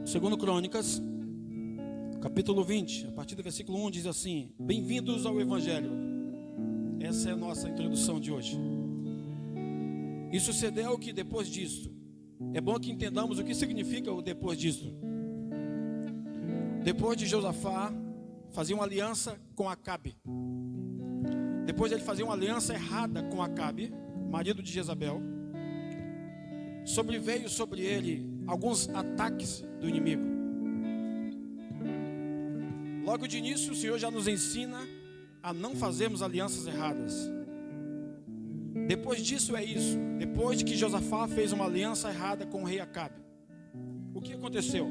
Segundo Crônicas, capítulo 20, a partir do versículo 1 diz assim: bem-vindos ao Evangelho. Essa é a nossa introdução de hoje. E sucedeu que depois disto, é bom que entendamos o que significa o depois disto. Depois de Josafá fazer uma aliança com Acabe, depois de ele fazer uma aliança errada com Acabe, marido de Jezabel, sobreveio sobre ele alguns ataques do inimigo. Logo de início, o Senhor já nos ensina a não fazermos alianças erradas. Depois disso é isso. Depois de que Josafá fez uma aliança errada com o rei Acabe, o que aconteceu?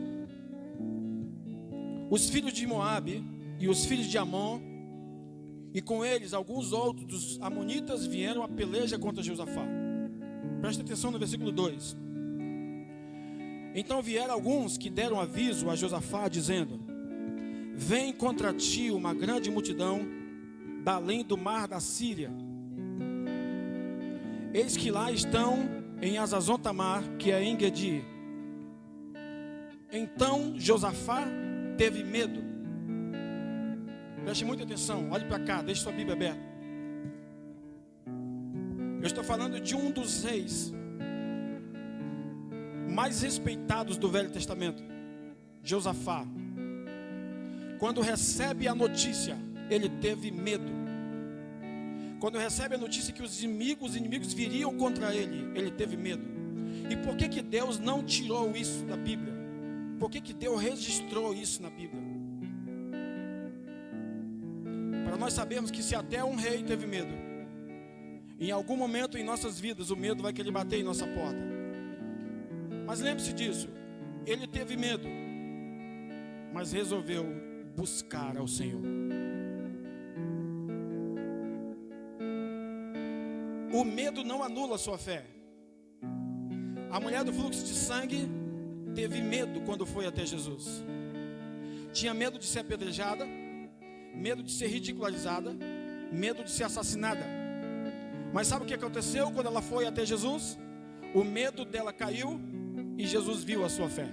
Os filhos de Moabe e os filhos de Amon, e com eles alguns outros dos amonitas, vieram a peleja contra Josafá. Presta atenção no versículo 2. Então vieram alguns que deram aviso a Josafá, dizendo: vem contra ti uma grande multidão da além do mar da Síria. Eis que lá estão em Hazazon Tamar, que é em Gedi. Então Josafá teve medo. Preste muita atenção, olhe para cá, deixe sua Bíblia aberta. Eu estou falando de um dos reis mais respeitados do Velho Testamento, Josafá. Quando recebe a notícia, ele teve medo. Quando recebe a notícia que os inimigos viriam contra ele, ele teve medo. E por que Deus não tirou isso da Bíblia? Por que Deus registrou isso na Bíblia? Para nós sabermos que se até um rei teve medo, em algum momento em nossas vidas o medo vai querer bater em nossa porta. Mas lembre-se disso, ele teve medo, mas resolveu buscar ao Senhor. O medo não anula a sua fé. A mulher do fluxo de sangue teve medo quando foi até Jesus. Tinha medo de ser apedrejada, medo de ser ridicularizada, medo de ser assassinada. Mas sabe o que aconteceu quando ela foi até Jesus? O medo dela caiu e Jesus viu a sua fé.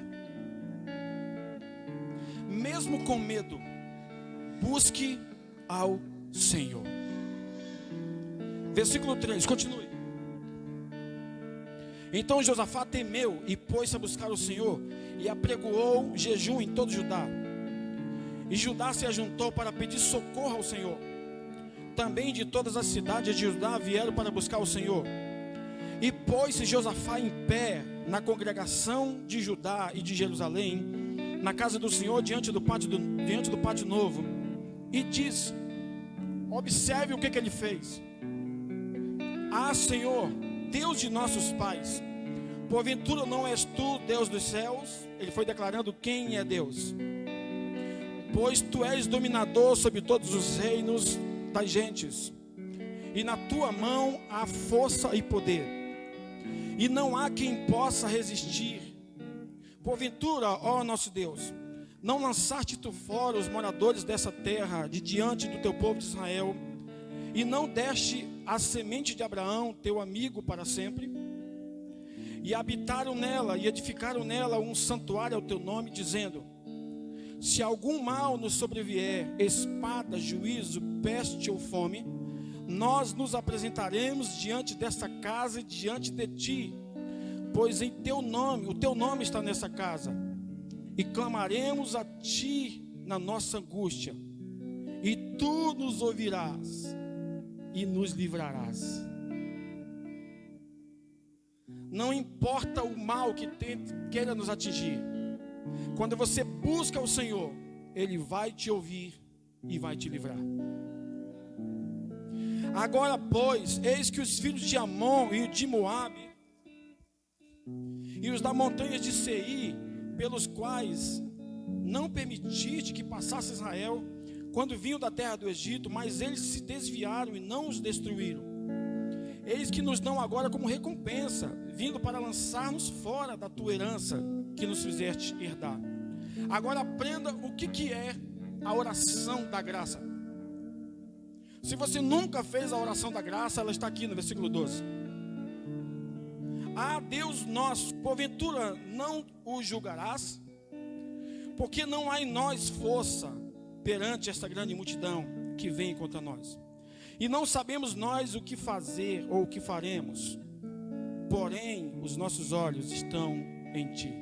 Mesmo com medo, busque ao Senhor. Versículo 3, continue. Então Josafá temeu e pôs-se a buscar o Senhor, e apregoou jejum em todo Judá. E Judá se ajuntou para pedir socorro ao Senhor. Também de todas as cidades de Judá vieram para buscar o Senhor. E pôs-se Josafá em pé na congregação de Judá e de Jerusalém, na casa do Senhor, diante do pátio novo, e disse: observe o que ele fez. Ah, Senhor, Deus de nossos pais, porventura não és tu, Deus dos céus? Ele foi declarando quem é Deus. Pois tu és dominador sobre todos os reinos das gentes, e na tua mão há força e poder, e não há quem possa resistir. Porventura, ó nosso Deus, não lançaste tu fora os moradores dessa terra de diante do teu povo de Israel, e não deste a semente de Abraão, teu amigo, para sempre? E habitaram nela e edificaram nela um santuário ao teu nome, dizendo: se algum mal nos sobrevier, espada, juízo, peste ou fome, nós nos apresentaremos diante desta casa e diante de ti, pois em teu nome, o teu nome está nessa casa, e clamaremos a ti na nossa angústia, e tu nos ouvirás e nos livrarás. Não importa o mal que queira nos atingir, quando você busca o Senhor, Ele vai te ouvir e vai te livrar. Agora, pois, eis que os filhos de Amon e de Moabe e os da montanha de Seir, pelos quais não permitiste que passasse Israel, quando vinham da terra do Egito, mas eles se desviaram e não os destruíram. Eis que nos dão agora como recompensa, vindo para lançar-nos fora da tua herança que nos fizeste herdar. Agora aprenda o que é a oração da graça. Se você nunca fez a oração da graça, ela está aqui no versículo 12. Ah, Deus nosso, porventura não o julgarás? porque não há em nós força perante esta grande multidão que vem contra nós. E não sabemos nós o que fazer ou o que faremos, porém os nossos olhos estão em ti.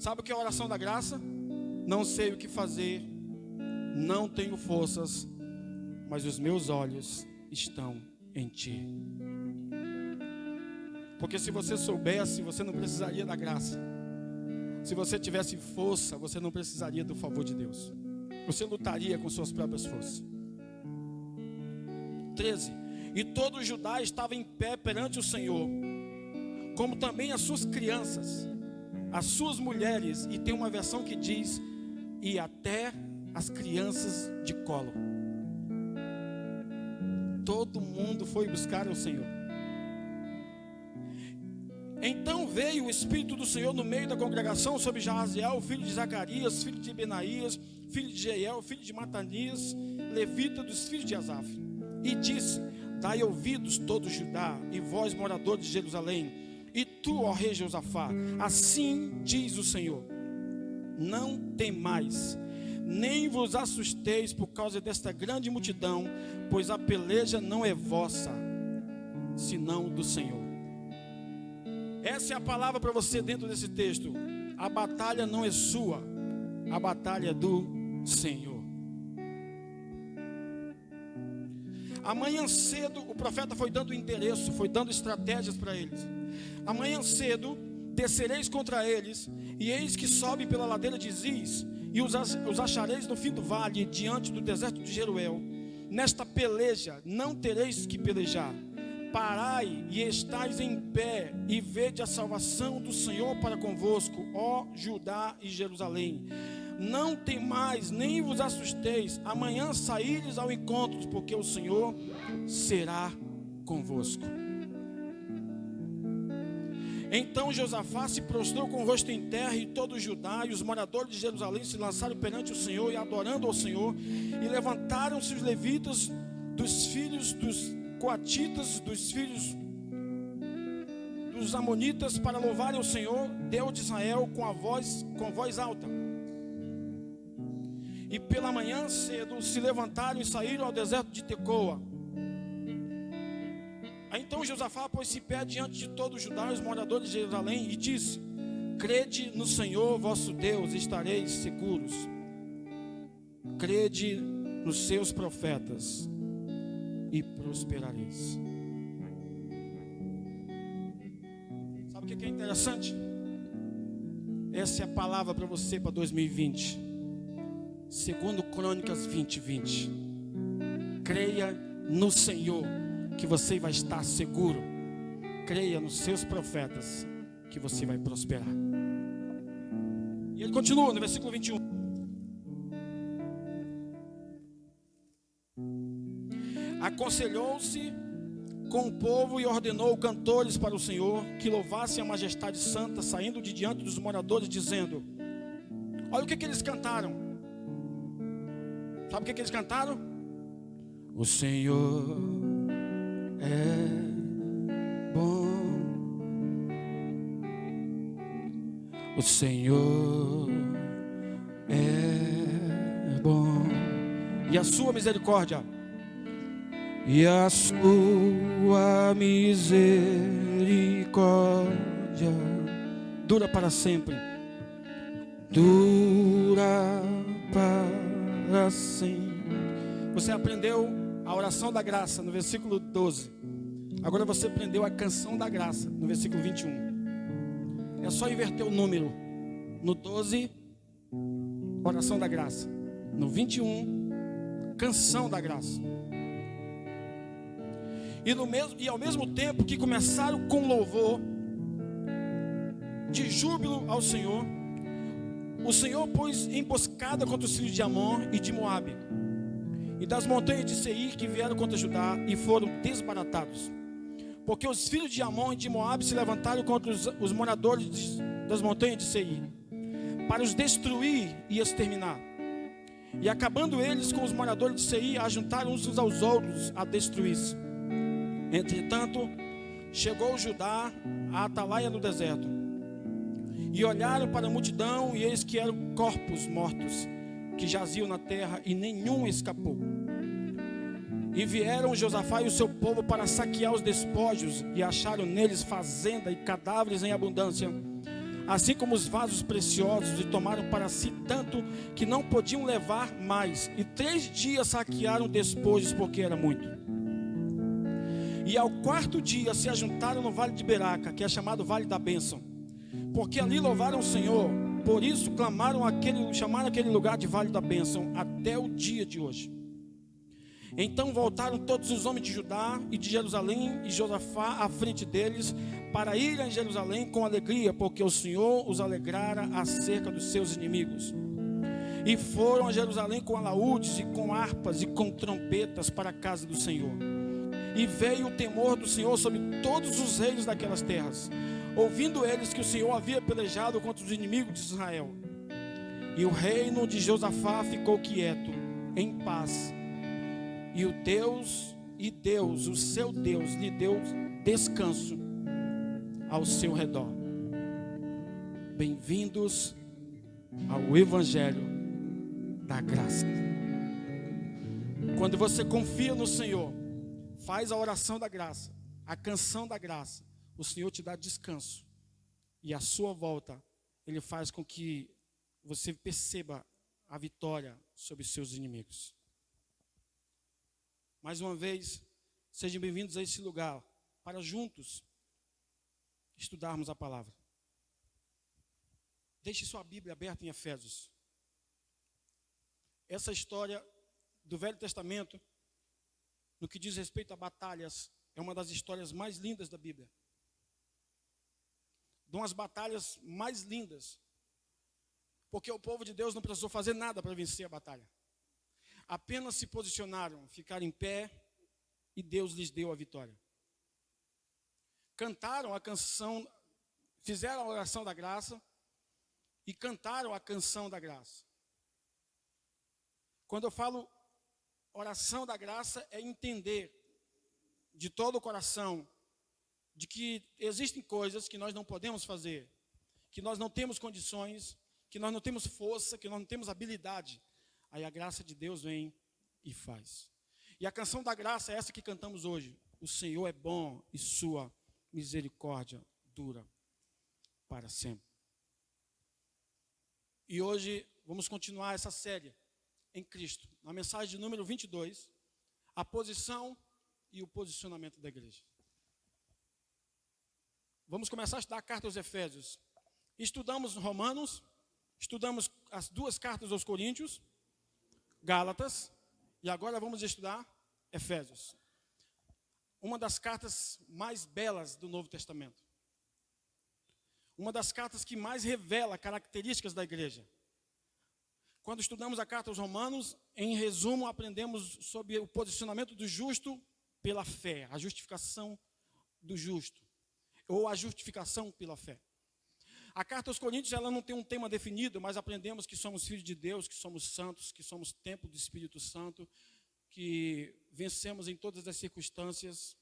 Sabe o que é a oração da graça? Não sei o que fazer, não tenho forças, mas os meus olhos estão em ti. Porque se você soubesse, você não precisaria da graça. Se você tivesse força, você não precisaria do favor de Deus. Você lutaria com suas próprias forças. 13. E todo Judá estava em pé perante o Senhor, como também as suas crianças, as suas mulheres, e tem uma versão que diz, e até as crianças de colo. Todo mundo foi buscar o Senhor. Então veio o Espírito do Senhor no meio da congregação sobre Jaziel, filho de Zacarias, filho de Benaías, filho de Jeiel, filho de Matanias, levita dos filhos de Asaf, e disse: dai ouvidos todo Judá, e vós moradores de Jerusalém, e tu, ó rei Josafá, assim diz o Senhor: não temais, nem vos assusteis por causa desta grande multidão, pois a peleja não é vossa, senão do Senhor. Essa é a palavra para você dentro desse texto. A batalha não é sua, a batalha é do Senhor. Amanhã cedo, o profeta foi dando endereço, foi dando estratégias para eles. Amanhã cedo, descereis contra eles, e eis que sobem pela ladeira de Ziz, e os achareis no fim do vale, diante do deserto de Jeruel. Nesta peleja não tereis que pelejar. Parai e estais em pé, e vede a salvação do Senhor para convosco, ó Judá e Jerusalém. Não temais, nem vos assusteis. Amanhã saíres ao encontro, porque o Senhor será convosco. Então Josafá se prostrou com o rosto em terra, e todo o Judá e os moradores de Jerusalém se lançaram perante o Senhor, e adorando ao Senhor, e levantaram-se os levitas dos filhos dos coatitas, dos filhos dos amonitas, para louvarem o Senhor, Deus de Israel, com voz alta. E pela manhã cedo se levantaram e saíram ao deserto de Tecoa. Aí então Josafá pôs-se em pé diante de todo o Judá e os moradores de Jerusalém, e disse: crede no Senhor vosso Deus, e estareis seguros. Crede nos seus profetas, e prosperareis. Sabe o que é interessante? Essa é a palavra para você para 2020. Segundo Crônicas 20:20. Creia no Senhor, que você vai estar seguro. Creia nos seus profetas, que você vai prosperar. E ele continua no versículo 21. Aconselhou-se com o povo e ordenou cantores para o Senhor, que louvassem a majestade santa, saindo de diante dos moradores, dizendo: olha o que eles cantaram. Sabe o que eles cantaram? O Senhor é bom, o Senhor é bom, e a sua misericórdia, e a sua misericórdia dura para sempre, dura para sempre. Você aprendeu a oração da graça no versículo 12. Agora você aprendeu a canção da graça no versículo 21. É só inverter o número. No 12, oração da graça. No 21, canção da graça. E ao mesmo tempo que começaram com louvor de júbilo ao Senhor, o Senhor pôs emboscada contra os filhos de Amon e de Moabe, e das montanhas de Seir, que vieram contra Judá e foram desbaratados. Porque os filhos de Amon e de Moabe se levantaram contra os moradores das montanhas de Seir, para os destruir e exterminar. E acabando eles com os moradores de Seir, ajuntaram uns aos outros a destruir-se. Entretanto, chegou Judá à atalaia no deserto, E olharam para a multidão, e eis que eram corpos mortos, que jaziam na terra, e nenhum escapou. E vieram Josafá e o seu povo para saquear os despojos, e acharam neles fazenda e cadáveres em abundância, assim como os vasos preciosos, e tomaram para si tanto que não podiam levar mais. E 3 dias saquearam despojos, porque era muito. E ao 4º dia se ajuntaram no vale de Beraca, que é chamado Vale da Bênção, porque ali louvaram o Senhor. Por isso chamaram aquele lugar de Vale da Bênção até o dia de hoje. Então voltaram todos os homens de Judá e de Jerusalém, e Josafá à frente deles, para ir a Jerusalém com alegria, porque o Senhor os alegrara acerca dos seus inimigos. E foram a Jerusalém com alaúdes e com harpas e com trompetas para a casa do Senhor. E veio o temor do Senhor sobre todos os reis daquelas terras, ouvindo eles que o Senhor havia pelejado contra os inimigos de Israel. E o reino de Josafá ficou quieto, em paz. E Deus, o seu Deus, lhe deu descanso ao seu redor. Bem-vindos ao Evangelho da Graça. Quando você confia no Senhor, faz a oração da graça, a canção da graça, o Senhor te dá descanso. E à sua volta, Ele faz com que você perceba a vitória sobre seus inimigos. Mais uma vez, sejam bem-vindos a esse lugar, para juntos estudarmos a palavra. Deixe sua Bíblia aberta em Efésios. Essa história do Velho Testamento, no que diz respeito a batalhas, é uma das histórias mais lindas da Bíblia. De umas batalhas mais lindas, porque o povo de Deus não precisou fazer nada para vencer a batalha. Apenas se posicionaram, ficaram em pé, e Deus lhes deu a vitória. Cantaram a canção, fizeram a oração da graça e cantaram a canção da graça. Quando eu falo oração da graça, é entender de todo o coração de que existem coisas que nós não podemos fazer, que nós não temos condições, que nós não temos força, que nós não temos habilidade. Aí a graça de Deus vem e faz. E a canção da graça é essa que cantamos hoje. O Senhor é bom e sua misericórdia dura para sempre. E hoje vamos continuar essa série em Cristo. Na mensagem de número 22, a posição e o posicionamento da igreja. Vamos começar a estudar a carta aos Efésios. Estudamos Romanos, estudamos as 2 cartas aos Coríntios, Gálatas, e agora vamos estudar Efésios. Uma das cartas mais belas do Novo Testamento. Uma das cartas que mais revela características da igreja. Quando estudamos a carta aos Romanos, em resumo, aprendemos sobre o posicionamento do justo pela fé, a justificação do justo, ou a justificação pela fé. A carta aos Coríntios, ela não tem um tema definido, mas aprendemos que somos filhos de Deus, que somos santos, que somos templo do Espírito Santo, que vencemos em todas as circunstâncias.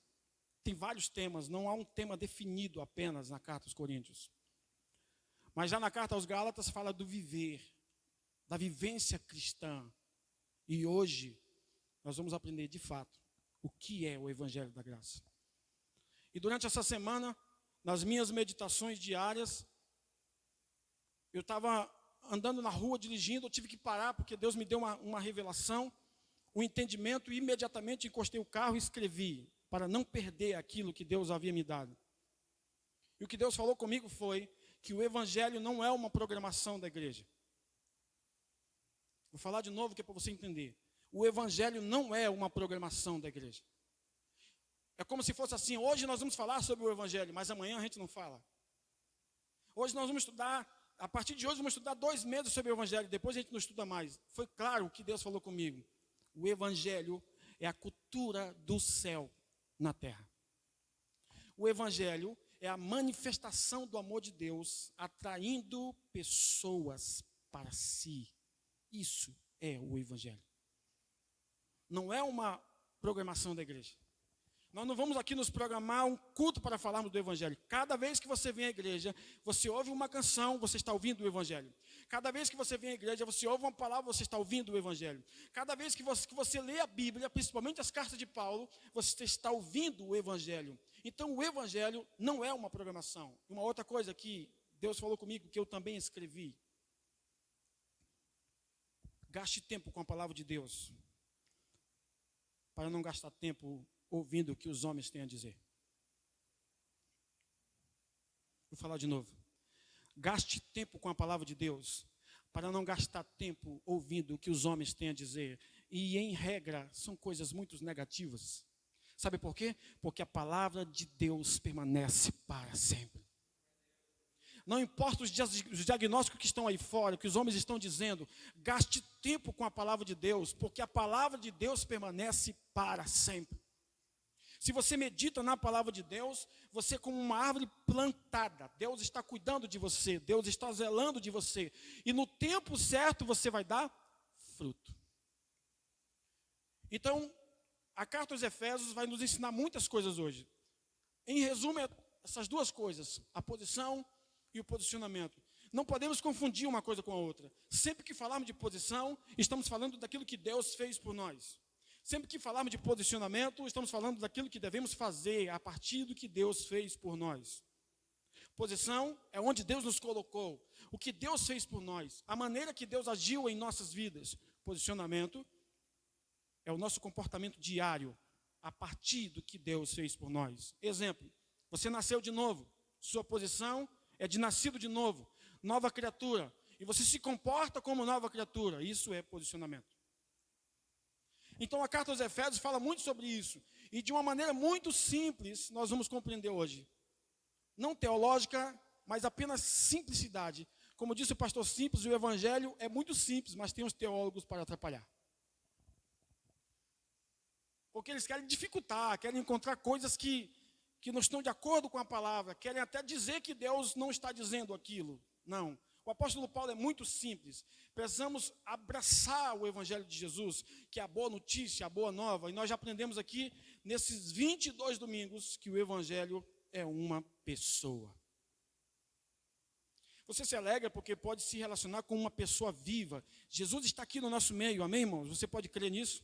Tem vários temas, não há um tema definido apenas na carta aos Coríntios. Mas já na carta aos Gálatas fala do viver, da vivência cristã. E hoje nós vamos aprender de fato o que é o Evangelho da Graça. E durante essa semana, nas minhas meditações diárias, eu estava andando na rua, dirigindo, eu tive que parar, porque Deus me deu uma revelação, um entendimento, e imediatamente encostei o carro e escrevi, para não perder aquilo que Deus havia me dado. E o que Deus falou comigo foi que o Evangelho não é uma programação da igreja. Vou falar de novo, que é para você entender. O Evangelho não é uma programação da igreja. É como se fosse assim, hoje nós vamos falar sobre o Evangelho, mas amanhã a gente não fala. Hoje nós vamos estudar, a partir de hoje vamos estudar 2 meses sobre o Evangelho, depois a gente não estuda mais. Foi claro o que Deus falou comigo. O Evangelho é a cultura do céu na terra. O Evangelho é a manifestação do amor de Deus, atraindo pessoas para si. Isso é o Evangelho. Não é uma programação da igreja. Nós não vamos aqui nos programar um culto para falarmos do Evangelho. Cada vez que você vem à igreja, você ouve uma canção, você está ouvindo o Evangelho. Cada vez que você vem à igreja, você ouve uma palavra, você está ouvindo o Evangelho. Cada vez que você lê a Bíblia, principalmente as cartas de Paulo, você está ouvindo o Evangelho. Então o Evangelho não é uma programação. Uma outra coisa que Deus falou comigo, que eu também escrevi. Gaste tempo com a palavra de Deus, para não gastar tempo ouvindo o que os homens têm a dizer. Vou falar de novo. Gaste tempo com a palavra de Deus, para não gastar tempo ouvindo o que os homens têm a dizer. E, em regra, são coisas muito negativas. Sabe por quê? Porque a palavra de Deus permanece para sempre. Não importa os diagnósticos que estão aí fora, que os homens estão dizendo, gaste tempo com a palavra de Deus, porque a palavra de Deus permanece para sempre. Se você medita na palavra de Deus, você é como uma árvore plantada. Deus está cuidando de você, Deus está zelando de você. E no tempo certo você vai dar fruto. Então, a carta aos Efésios vai nos ensinar muitas coisas hoje. Em resumo, essas duas coisas, a posição e o posicionamento. Não podemos confundir uma coisa com a outra. Sempre que falarmos de posição, estamos falando daquilo que Deus fez por nós. Sempre que falarmos de posicionamento, estamos falando daquilo que devemos fazer a partir do que Deus fez por nós. Posição é onde Deus nos colocou, o que Deus fez por nós, a maneira que Deus agiu em nossas vidas. Posicionamento é o nosso comportamento diário, a partir do que Deus fez por nós. Exemplo, você nasceu de novo, sua posição é de nascido de novo, nova criatura, e você se comporta como nova criatura, isso é posicionamento. Então a carta aos Efésios fala muito sobre isso, e de uma maneira muito simples nós vamos compreender hoje. Não teológica, mas apenas simplicidade. Como disse o pastor Simples, o evangelho é muito simples, mas tem os teólogos para atrapalhar. Porque eles querem dificultar, querem encontrar coisas que não estão de acordo com a palavra, querem até dizer que Deus não está dizendo aquilo. Não. O apóstolo Paulo é muito simples. Precisamos abraçar o evangelho de Jesus, que é a boa notícia, a boa nova. E nós já aprendemos aqui, nesses 22 domingos, que o evangelho é uma pessoa. Você se alegra porque pode se relacionar com uma pessoa viva. Jesus está aqui no nosso meio, amém, irmãos? Você pode crer nisso?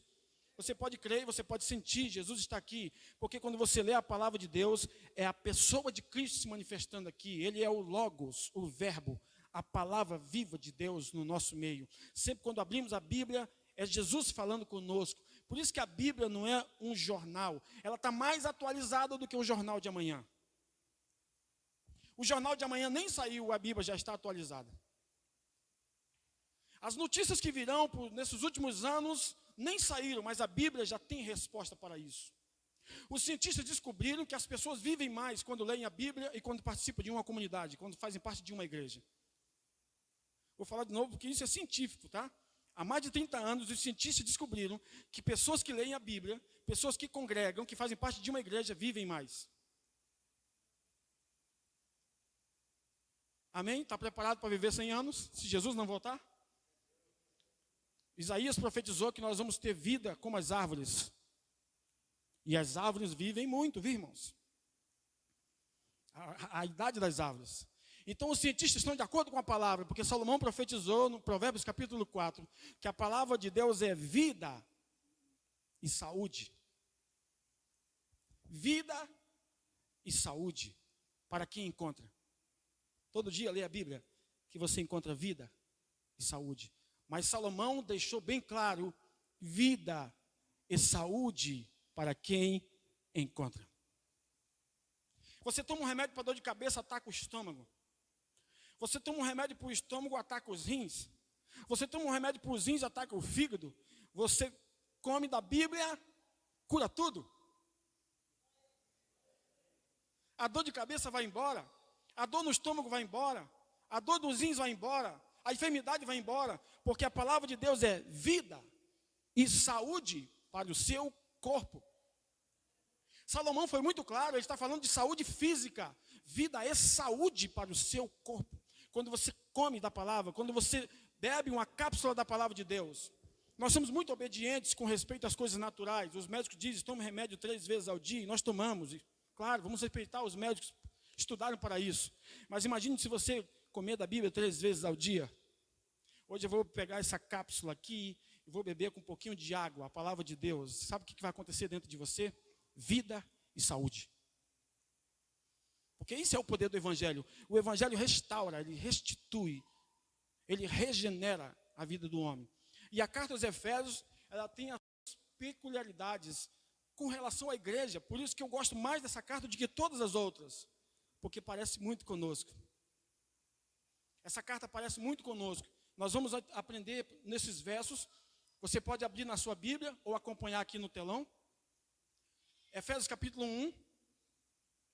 Você pode crer, você pode sentir, Jesus está aqui. Porque quando você lê a palavra de Deus, é a pessoa de Cristo se manifestando aqui. Ele é o Logos, o Verbo, a palavra viva de Deus no nosso meio. Sempre quando abrimos a Bíblia, é Jesus falando conosco. Por isso que a Bíblia não é um jornal. Ela está mais atualizada do que o jornal de amanhã. O jornal de amanhã nem saiu, a Bíblia já está atualizada. As notícias que virão nesses últimos anos nem saíram, mas a Bíblia já tem resposta para isso. Os cientistas descobriram que as pessoas vivem mais quando leem a Bíblia e quando participam de uma comunidade, quando fazem parte de uma igreja. Vou falar de novo porque isso é científico, tá? Há mais de 30 anos, os cientistas descobriram que pessoas que leem a Bíblia, pessoas que congregam, que fazem parte de uma igreja, vivem mais. Amém? Está preparado para viver 100 anos, se Jesus não voltar? Isaías profetizou que nós vamos ter vida como as árvores. E as árvores vivem muito, viu, irmãos? A idade das árvores. Então os cientistas estão de acordo com a palavra, porque Salomão profetizou no Provérbios capítulo 4, que a palavra de Deus é vida e saúde. Vida e saúde para quem encontra. Todo dia lê a Bíblia que você encontra vida e saúde. Mas Salomão deixou bem claro, vida e saúde para quem encontra. Você toma um remédio para dor de cabeça, ataca o estômago. Você toma um remédio para o estômago, ataca os rins. Você toma um remédio para os rins, ataca o fígado. Você come da Bíblia, cura tudo. A dor de cabeça vai embora. A dor no estômago vai embora. A dor dos rins vai embora. A enfermidade vai embora. Porque a palavra de Deus é vida e saúde para o seu corpo. Salomão foi muito claro, ele está falando de saúde física. Vida é saúde para o seu corpo. Quando você come da palavra, quando você bebe uma cápsula da palavra de Deus. Nós somos muito obedientes com respeito às coisas naturais. Os médicos dizem, tome remédio 3 vezes ao dia, e nós tomamos. E, claro, vamos respeitar os médicos, estudaram para isso. Mas imagine se você comer da Bíblia 3 vezes ao dia. Hoje eu vou pegar essa cápsula aqui e vou beber com um pouquinho de água, a palavra de Deus. Sabe o que vai acontecer dentro de você? Vida e saúde. Porque isso é o poder do Evangelho. O Evangelho restaura, ele restitui, ele regenera a vida do homem. E a carta aos Efésios, ela tem as peculiaridades com relação à igreja. Por isso que eu gosto mais dessa carta do que todas as outras. Porque parece muito conosco. Essa carta parece muito conosco. Nós vamos aprender nesses versos. Você pode abrir na sua Bíblia ou acompanhar aqui no telão. Efésios capítulo 1.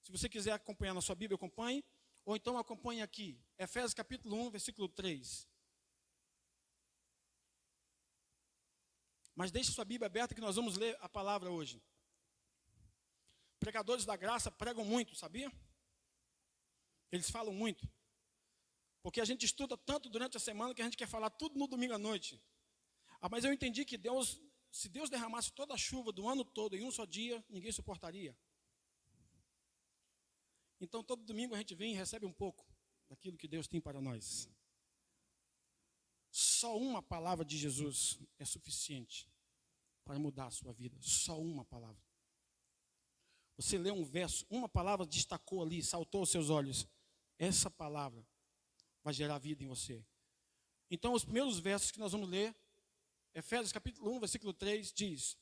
Se você quiser acompanhar na sua Bíblia, acompanhe. Ou então acompanhe aqui. Efésios capítulo 1, versículo 3. Mas deixe sua Bíblia aberta que nós vamos ler a palavra hoje. Pregadores da graça pregam muito, sabia? Eles falam muito. Porque a gente estuda tanto durante a semana que a gente quer falar tudo no domingo à noite. Mas eu entendi que Deus, se Deus derramasse toda a chuva do ano todo em um só dia, ninguém suportaria. Então todo domingo a gente vem e recebe um pouco daquilo que Deus tem para nós. Só uma palavra de Jesus é suficiente para mudar a sua vida. Só uma palavra. Você lê um verso, uma palavra destacou ali, saltou aos seus olhos. Essa palavra vai gerar vida em você. Então, os primeiros versos que nós vamos ler, Efésios capítulo 1, versículo 3, diz: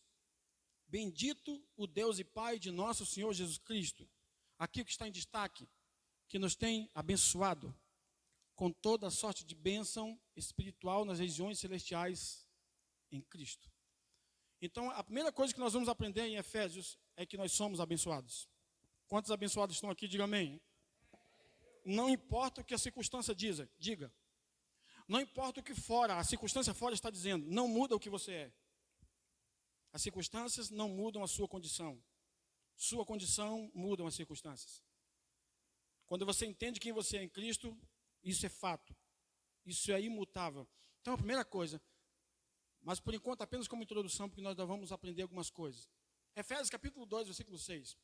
Bendito o Deus e Pai de nosso Senhor Jesus Cristo. Aqui o que está em destaque, que nos tem abençoado com toda a sorte de bênção espiritual nas regiões celestiais em Cristo. Então, a primeira coisa que nós vamos aprender em Efésios é que nós somos abençoados. Quantos abençoados estão aqui? Diga amém. Não importa o que a circunstância diga. Não importa o que fora, a circunstância fora está dizendo, não muda o que você é. As circunstâncias não mudam a sua condição. Sua condição mudam as circunstâncias. Quando você entende quem você é em Cristo, isso é fato. Isso é imutável. Então, a primeira coisa, mas por enquanto apenas como introdução, porque nós vamos aprender algumas coisas. Efésios capítulo 2, versículo 6.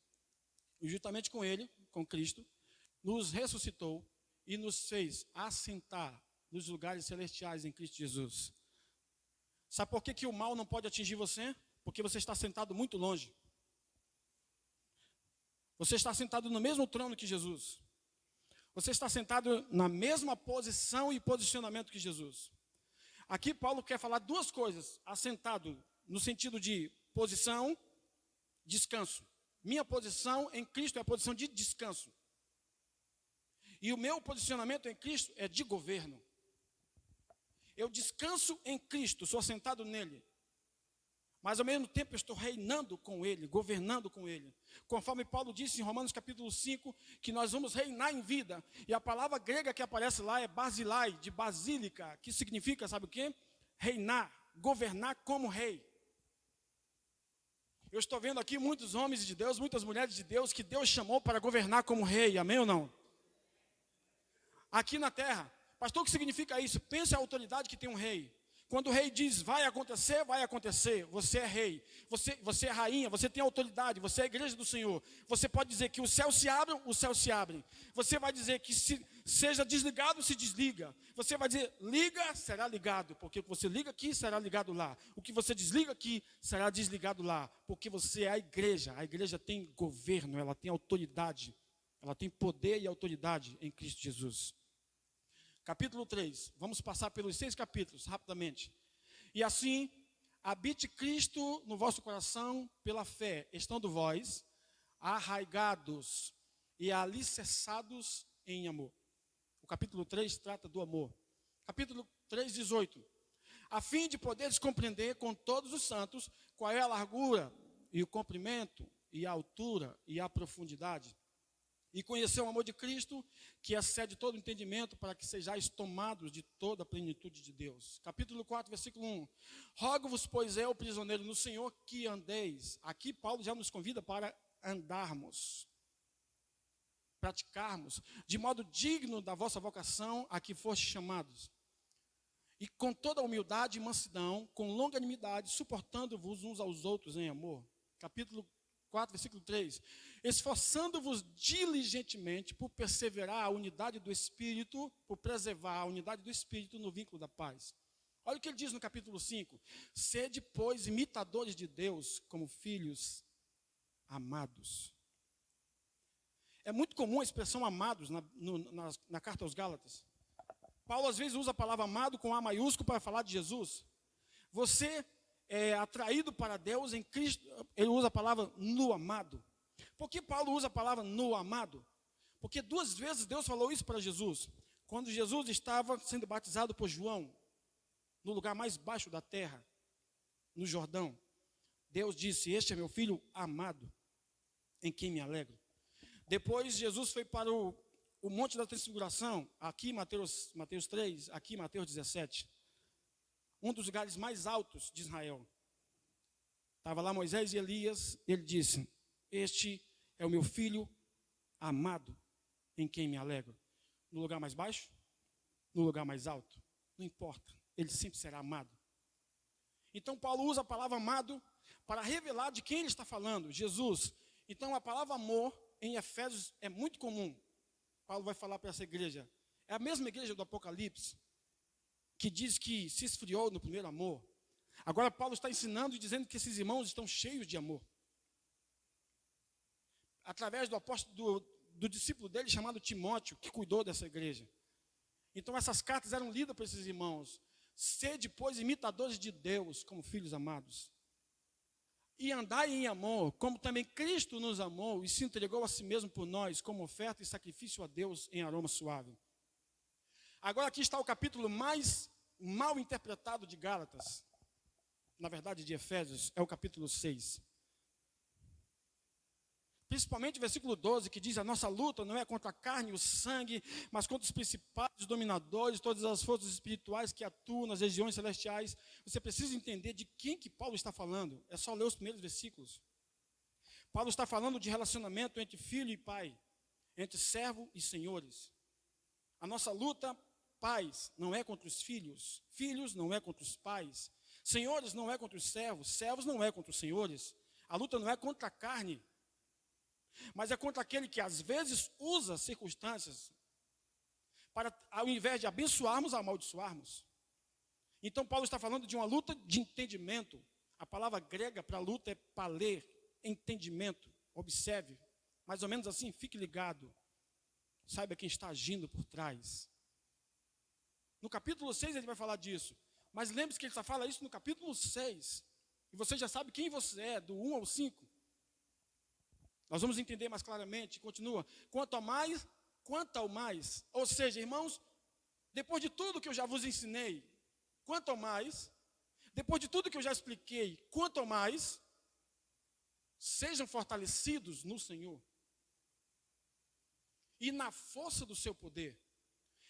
E juntamente com ele, com Cristo, nos ressuscitou e nos fez assentar nos lugares celestiais em Cristo Jesus. Sabe por que o mal não pode atingir você? Porque você está sentado muito longe. Você está sentado no mesmo trono que Jesus. Você está sentado na mesma posição e posicionamento que Jesus. Aqui Paulo quer falar duas coisas. Assentado no sentido de posição, descanso. Minha posição em Cristo é a posição de descanso. E o meu posicionamento em Cristo é de governo. Eu descanso em Cristo, sou assentado nele. Mas ao mesmo tempo eu estou reinando com ele, governando com ele. Conforme Paulo disse em Romanos capítulo 5, que nós vamos reinar em vida. E a palavra grega que aparece lá é basilai, de basílica, que significa, sabe o quê? Reinar, governar como rei. Eu estou vendo aqui muitos homens de Deus, muitas mulheres de Deus, que Deus chamou para governar como rei, amém ou não? Aqui na terra. Pastor, o que significa isso? Pense a autoridade que tem um rei. Quando o rei diz, vai acontecer, vai acontecer. Você é rei, você é rainha, você tem autoridade, você é a igreja do Senhor. Você pode dizer que os céus se abram, os céus se abrem. Você vai dizer que seja desligado, se desliga. Você vai dizer, liga, será ligado. Porque o que você liga aqui, será ligado lá. O que você desliga aqui, será desligado lá. Porque você é a igreja. A igreja tem governo, ela tem autoridade. Ela tem poder e autoridade em Cristo Jesus. Capítulo 3, vamos passar pelos 6 capítulos, rapidamente. E assim, habite Cristo no vosso coração pela fé, estando vós arraigados e alicerçados em amor. O capítulo 3 trata do amor. Capítulo 3, 18. A fim de poderes compreender com todos os santos qual é a largura e o comprimento e a altura e a profundidade. E conhecer o amor de Cristo, que excede todo entendimento, para que sejais tomados de toda a plenitude de Deus. Capítulo 4, versículo 1. Rogo-vos, pois eu, prisioneiro no Senhor, que andeis. Aqui Paulo já nos convida para andarmos, praticarmos, de modo digno da vossa vocação a que foste chamados. E com toda humildade e mansidão, com longanimidade, suportando-vos uns aos outros em amor. Capítulo 4, versículo 3. Esforçando-vos diligentemente por perseverar a unidade do Espírito, por preservar a unidade do Espírito no vínculo da paz. Olha o que ele diz no capítulo 5. Sede, pois, imitadores de Deus, como filhos amados. É muito comum a expressão amados na carta aos Gálatas. Paulo às vezes usa a palavra amado com A maiúsculo para falar de Jesus. Você é atraído para Deus em Cristo, ele usa a palavra no amado. Por que Paulo usa a palavra no amado? Porque 2 vezes Deus falou isso para Jesus. Quando Jesus estava sendo batizado por João, no lugar mais baixo da terra, no Jordão, Deus disse: este é meu filho amado, em quem me alegro. Depois Jesus foi para o Monte da Transfiguração, aqui Mateus 3, aqui Mateus 17. Um dos lugares mais altos de Israel. Estava lá Moisés e Elias, ele disse: este é o meu filho amado, em quem me alegro. No lugar mais baixo, no lugar mais alto, não importa, ele sempre será amado. Então Paulo usa a palavra amado para revelar de quem ele está falando, Jesus. Então a palavra amor em Efésios é muito comum. Paulo vai falar para essa igreja. É a mesma igreja do Apocalipse, que diz que se esfriou no primeiro amor. Agora Paulo está ensinando e dizendo que esses irmãos estão cheios de amor. Através do apóstolo, do discípulo dele chamado Timóteo, que cuidou dessa igreja. Então essas cartas eram lidas para esses irmãos. Sede, pois, imitadores de Deus, como filhos amados. E andai em amor, como também Cristo nos amou e se entregou a si mesmo por nós, como oferta e sacrifício a Deus em aroma suave. Agora aqui está o capítulo mais mal interpretado de Gálatas. Na verdade, de Efésios, é o capítulo 6. Principalmente o versículo 12, que diz: a nossa luta não é contra a carne e o sangue, mas contra os principados, dominadores, todas as forças espirituais que atuam nas regiões celestiais. Você precisa entender de quem que Paulo está falando. É só ler os primeiros versículos. Paulo está falando de relacionamento entre filho e pai, entre servo e senhores. A nossa luta, pais, não é contra os filhos, filhos não é contra os pais, senhores não é contra os servos, servos não é contra os senhores. A luta não é contra a carne, mas é contra aquele que às vezes usa circunstâncias para, ao invés de abençoarmos, amaldiçoarmos. Então Paulo está falando de uma luta de entendimento. A palavra grega para luta é paler, entendimento. Observe, mais ou menos assim, fique ligado. Saiba quem está agindo por trás. No capítulo 6 ele vai falar disso. Mas lembre-se que ele só fala isso no capítulo 6. E você já sabe quem você é, do 1 ao 5. Nós vamos entender mais claramente. Continua. Quanto ao mais. Ou seja, irmãos, depois de tudo que eu já vos ensinei, quanto ao mais, depois de tudo que eu já expliquei, quanto ao mais, sejam fortalecidos no Senhor e na força do seu poder,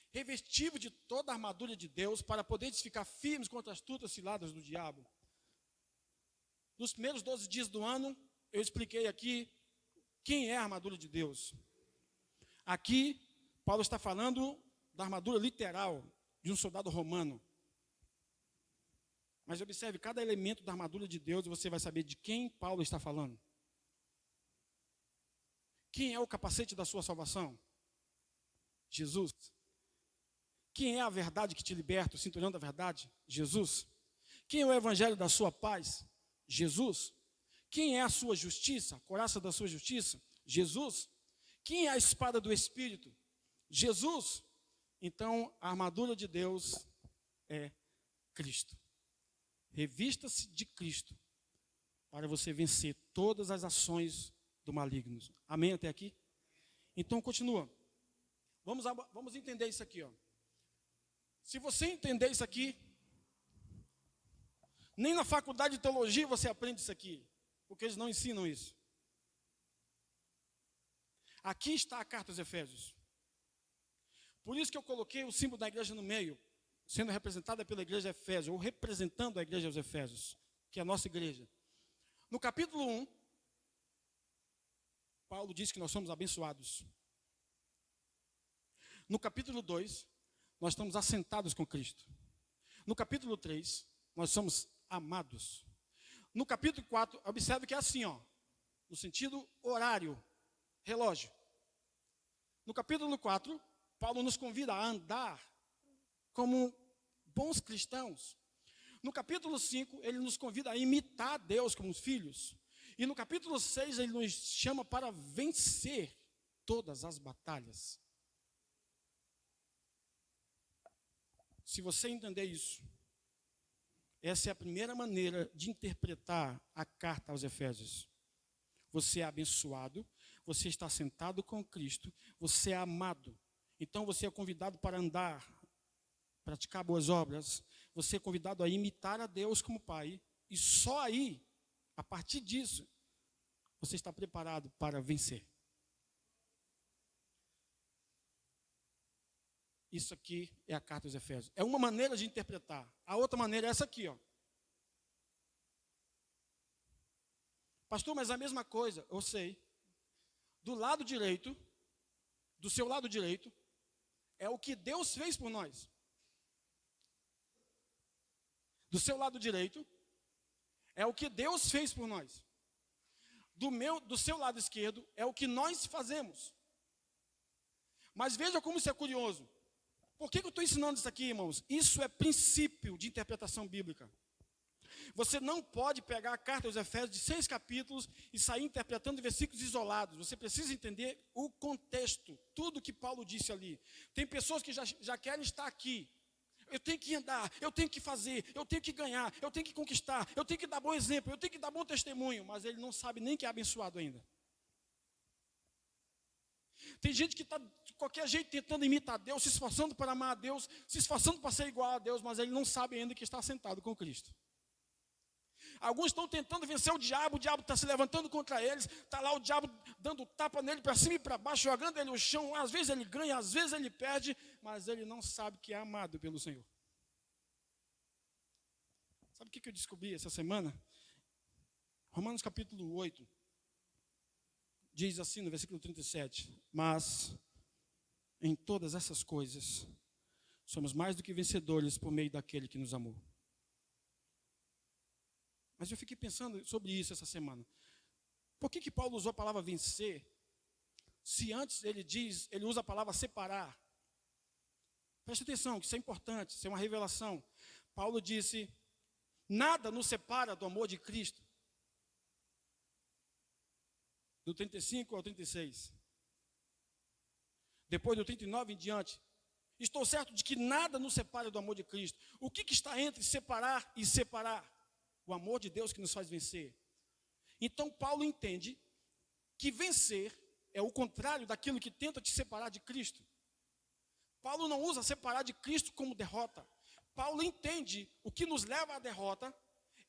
revestido de toda a armadura de Deus, para poderes ficar firmes contra as astutas ciladas do diabo. Nos primeiros 12 dias do ano, eu expliquei aqui quem é a armadura de Deus. Aqui, Paulo está falando da armadura literal de um soldado romano. Mas observe cada elemento da armadura de Deus e você vai saber de quem Paulo está falando. Quem é o capacete da sua salvação? Jesus. Quem é a verdade que te liberta, o cinturão da verdade? Jesus. Quem é o evangelho da sua paz? Jesus. Quem é a sua justiça, a couraça da sua justiça? Jesus. Quem é a espada do Espírito? Jesus. Então, a armadura de Deus é Cristo. Revista-se de Cristo para você vencer todas as ações do maligno. Amém até aqui? Então, continua. Vamos entender isso aqui, ó. Se você entender isso aqui, nem na faculdade de teologia você aprende isso aqui, porque eles não ensinam isso. Aqui está a carta aos Efésios. Por isso que eu coloquei o símbolo da igreja no meio, sendo representada pela igreja Efésios, ou representando a igreja aos Efésios, que é a nossa igreja. No capítulo 1, Paulo diz que nós somos abençoados. No capítulo 2, nós estamos assentados com Cristo. No capítulo 3, nós somos amados. No capítulo 4, observe que é assim, ó, no sentido horário, relógio. No capítulo 4, Paulo nos convida a andar como bons cristãos. No capítulo 5, ele nos convida a imitar Deus como filhos. E no capítulo 6, ele nos chama para vencer todas as batalhas. Se você entender isso, essa é a primeira maneira de interpretar a carta aos Efésios. Você é abençoado, você está sentado com Cristo, você é amado. Então você é convidado para andar, praticar boas obras, você é convidado a imitar a Deus como Pai, e só aí, a partir disso, você está preparado para vencer. Isso aqui é a carta aos Efésios. É uma maneira de interpretar. A outra maneira é essa aqui, ó. Pastor, mas a mesma coisa, eu sei. Do lado direito, do seu lado direito, é o que Deus fez por nós. Do seu lado direito, é o que Deus fez por nós. Do seu lado esquerdo, é o que nós fazemos. Mas veja como isso é curioso. Por que eu estou ensinando isso aqui, irmãos? Isso é princípio de interpretação bíblica. Você não pode pegar a carta aos Efésios de 6 capítulos e sair interpretando versículos isolados. Você precisa entender o contexto, tudo que Paulo disse ali. Tem pessoas que já querem estar aqui. Eu tenho que andar, eu tenho que fazer, eu tenho que ganhar, eu tenho que conquistar, eu tenho que dar bom exemplo, eu tenho que dar bom testemunho. Mas ele não sabe nem que é abençoado ainda. Tem gente que está de qualquer jeito tentando imitar Deus, se esforçando para amar a Deus, se esforçando para ser igual a Deus, mas ele não sabe ainda que está sentado com Cristo. Alguns estão tentando vencer o diabo está se levantando contra eles, está lá o diabo dando tapa nele para cima e para baixo, jogando ele no chão, às vezes ele ganha, às vezes ele perde, mas ele não sabe que é amado pelo Senhor. Sabe o que eu descobri essa semana? Romanos capítulo 8, diz assim no versículo 37, mas em todas essas coisas, somos mais do que vencedores por meio daquele que nos amou. Mas eu fiquei pensando sobre isso essa semana. Por que Paulo usou a palavra vencer, se antes ele usa a palavra separar? Preste atenção, que isso é importante, isso é uma revelação. Paulo disse, nada nos separa do amor de Cristo. Do 35 ao 36. Depois do 39 em diante. Estou certo de que nada nos separa do amor de Cristo. O que está entre separar e separar? O amor de Deus que nos faz vencer. Então Paulo entende que vencer é o contrário daquilo que tenta te separar de Cristo. Paulo não usa separar de Cristo como derrota. Paulo entende o que nos leva à derrota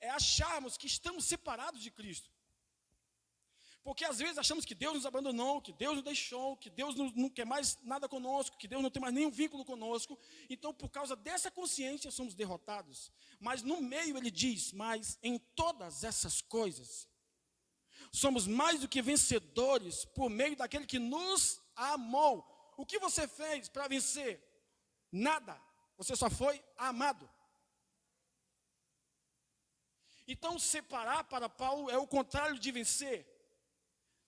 é acharmos que estamos separados de Cristo. Porque às vezes achamos que Deus nos abandonou, que Deus nos deixou, que Deus não quer mais nada conosco, que Deus não tem mais nenhum vínculo conosco. Então, por causa dessa consciência, somos derrotados. Mas no meio ele diz, mas em todas essas coisas, somos mais do que vencedores por meio daquele que nos amou. O que você fez para vencer? Nada. Você só foi amado. Então, separar para Paulo é o contrário de vencer.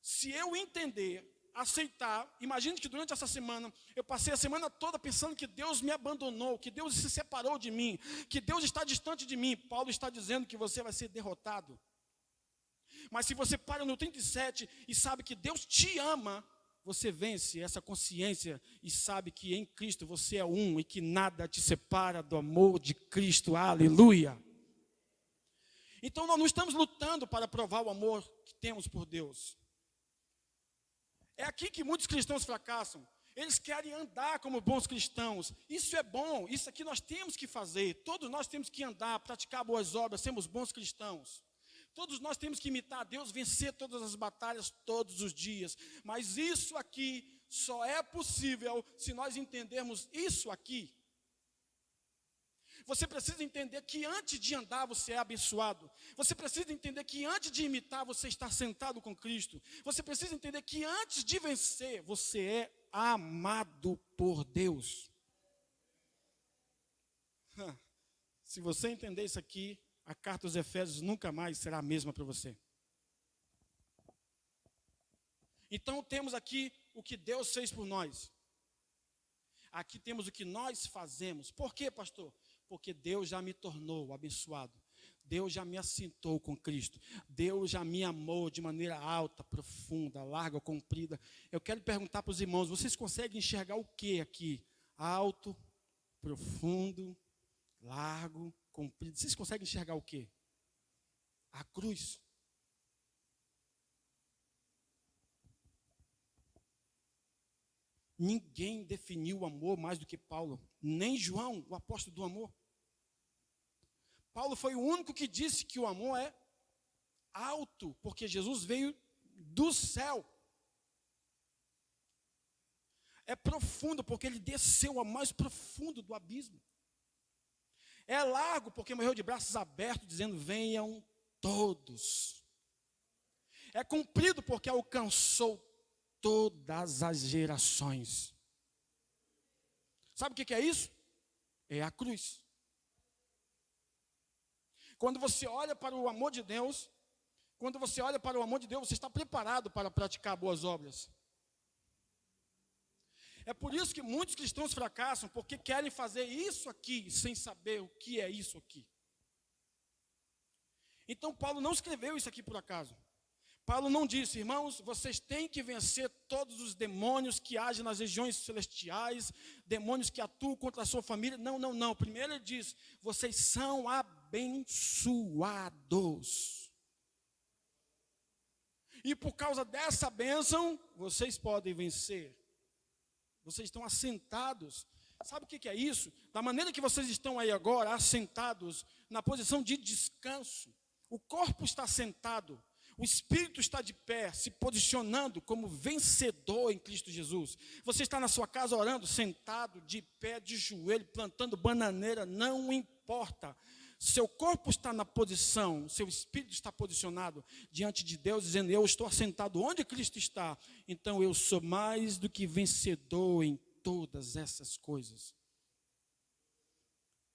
Se eu entender, aceitar, imagine que durante essa semana, eu passei a semana toda pensando que Deus me abandonou, que Deus se separou de mim, que Deus está distante de mim. Paulo está dizendo que você vai ser derrotado. Mas se você para no 37 e sabe que Deus te ama, você vence essa consciência e sabe que em Cristo você é um e que nada te separa do amor de Cristo. Aleluia! Então nós não estamos lutando para provar o amor que temos por Deus. É aqui que muitos cristãos fracassam. Eles querem andar como bons cristãos. Isso é bom, isso aqui nós temos que fazer. Todos nós temos que andar, praticar boas obras, sermos bons cristãos. Todos nós temos que imitar a Deus, vencer todas as batalhas todos os dias. Mas isso aqui só é possível se nós entendermos isso aqui. Você precisa entender que antes de andar você é abençoado. Você precisa entender que antes de imitar você está sentado com Cristo. Você precisa entender que antes de vencer você é amado por Deus. Se você entender isso aqui, a carta aos Efésios nunca mais será a mesma para você. Então temos aqui o que Deus fez por nós. Aqui temos o que nós fazemos. Por quê, pastor? Porque Deus já me tornou abençoado. Deus já me assentou com Cristo. Deus já me amou de maneira alta, profunda, larga, comprida. Eu quero perguntar para os irmãos, vocês conseguem enxergar o que aqui? Alto, profundo, largo, comprido. Vocês conseguem enxergar o que? A cruz. Ninguém definiu o amor mais do que Paulo, nem João, o apóstolo do amor. Paulo foi o único que disse que o amor é alto, porque Jesus veio do céu. É profundo, porque ele desceu ao mais profundo do abismo. É largo, porque morreu de braços abertos, dizendo: venham todos. É comprido, porque alcançou todas as gerações. Sabe o que é isso? É a cruz. Quando você olha para o amor de Deus, você está preparado para praticar boas obras. É por isso que muitos cristãos fracassam, porque querem fazer isso aqui, sem saber o que é isso aqui. Então Paulo não escreveu isso aqui por acaso. Paulo não disse: irmãos, vocês têm que vencer todos os demônios que agem nas regiões celestiais, demônios que atuam contra a sua família. Não. Primeiro ele diz: vocês são abençoados. E por causa dessa bênção, vocês podem vencer. Vocês estão assentados. Sabe o que é isso? Da maneira que vocês estão aí agora, assentados, na posição de descanso. O corpo está sentado. O espírito está de pé, se posicionando como vencedor em Cristo Jesus. Você está na sua casa orando, sentado, de pé, de joelho, plantando bananeira, não importa. Seu corpo está na posição, seu espírito está posicionado diante de Deus, dizendo: eu estou assentado onde Cristo está. Então eu sou mais do que vencedor em todas essas coisas.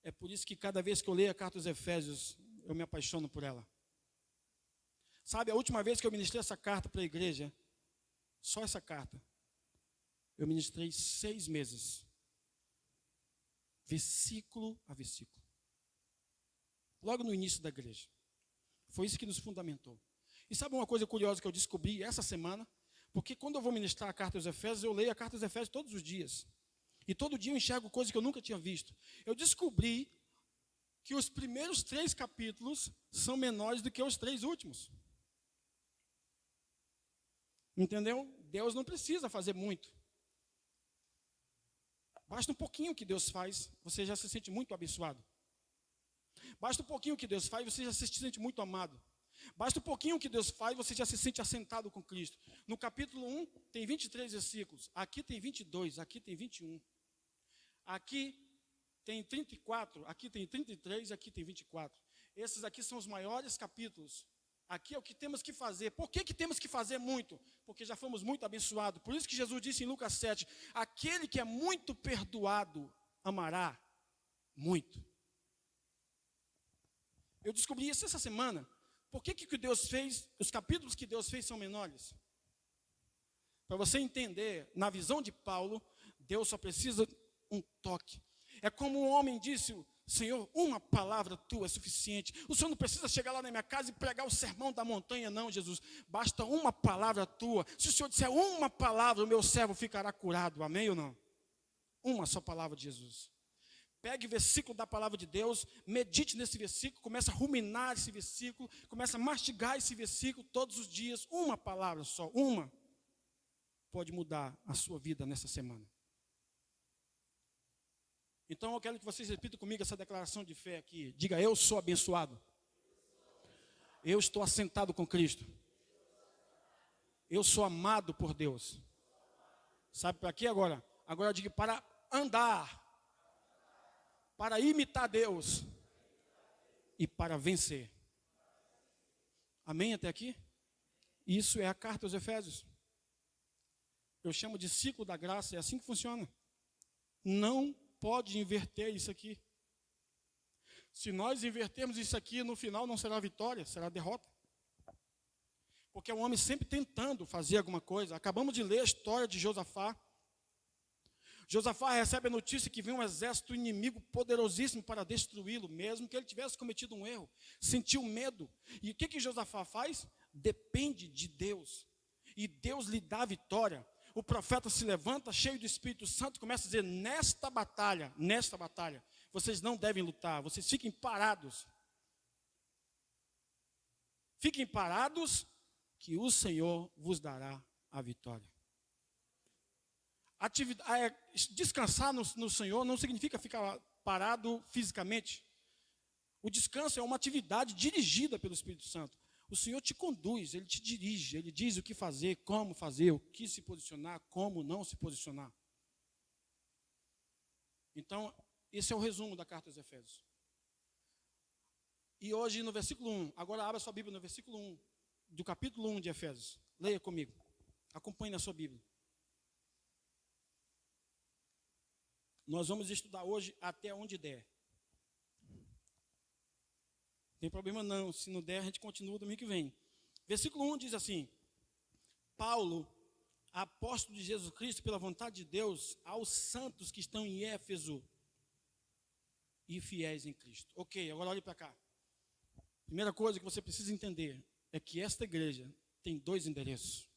É por isso que cada vez que eu leio a carta aos Efésios, eu me apaixono por ela. Sabe, a última vez que eu ministrei essa carta para a igreja, só essa carta, eu ministrei 6 meses, versículo a versículo, logo no início da igreja. Foi isso que nos fundamentou. E sabe uma coisa curiosa que eu descobri essa semana? Porque quando eu vou ministrar a carta aos Efésios, eu leio a carta aos Efésios todos os dias. E todo dia eu enxergo coisas que eu nunca tinha visto. Eu descobri que os primeiros 3 capítulos são menores do que os 3 últimos. Entendeu? Deus não precisa fazer muito. Basta um pouquinho que Deus faz, você já se sente muito abençoado. Basta um pouquinho que Deus faz, você já se sente muito amado. Basta um pouquinho que Deus faz, você já se sente assentado com Cristo. No capítulo 1 tem 23 versículos, aqui tem 22, aqui tem 21. Aqui tem 34, aqui tem 33, aqui tem 24. Esses aqui são os maiores capítulos. Aqui é o que temos que fazer. Por que temos que fazer muito? Porque já fomos muito abençoados. Por isso que Jesus disse em Lucas 7, aquele que é muito perdoado, amará muito. Eu descobri isso essa semana. Por que Deus fez, os capítulos que Deus fez são menores? Para você entender, na visão de Paulo, Deus só precisa um toque. É como um homem disse: Senhor, uma palavra tua é suficiente. O Senhor não precisa chegar lá na minha casa e pregar o sermão da montanha, não, Jesus. Basta uma palavra tua. Se o Senhor disser uma palavra, o meu servo ficará curado. Amém ou não? Uma só palavra de Jesus. Pegue o versículo da palavra de Deus, medite nesse versículo, comece a ruminar esse versículo, comece a mastigar esse versículo todos os dias. Uma palavra só, uma, pode mudar a sua vida nessa semana. Então eu quero que vocês repitam comigo essa declaração de fé aqui. Diga: eu sou abençoado. Eu estou assentado com Cristo. Eu sou amado por Deus. Sabe para quê agora? Agora eu digo: para andar, para imitar Deus e para vencer. Amém até aqui? Isso é a carta aos Efésios. Eu chamo de ciclo da graça, é assim que funciona. Não pode inverter isso aqui. Se nós invertermos isso aqui, no final não será vitória, será derrota. Porque é um homem sempre tentando fazer alguma coisa. Acabamos de ler a história de Josafá. Josafá recebe a notícia que vem um exército inimigo poderosíssimo para destruí-lo, mesmo que ele tivesse cometido um erro. Sentiu medo. E o que Josafá faz? Depende de Deus. E Deus lhe dá a vitória. O profeta se levanta, cheio do Espírito Santo, e começa a dizer: nesta batalha, vocês não devem lutar, vocês fiquem parados. Fiquem parados, que o Senhor vos dará a vitória. Descansar no Senhor não significa ficar parado fisicamente. O descanso é uma atividade dirigida pelo Espírito Santo. O Senhor te conduz, Ele te dirige, Ele diz o que fazer, o que se posicionar, como não se posicionar. Então, esse é o resumo da carta aos Efésios. E hoje no versículo 1, agora abra sua Bíblia no versículo 1, do capítulo 1 de Efésios. Leia comigo, acompanhe na sua Bíblia. Nós vamos estudar hoje até onde der. Não tem problema não, se não der a gente continua domingo que vem. Versículo 1 diz assim: Paulo, apóstolo de Jesus Cristo, pela vontade de Deus, aos santos que estão em Éfeso e fiéis em Cristo. Ok, agora olhe para cá. Primeira coisa que você precisa entender é que esta igreja tem 2 endereços.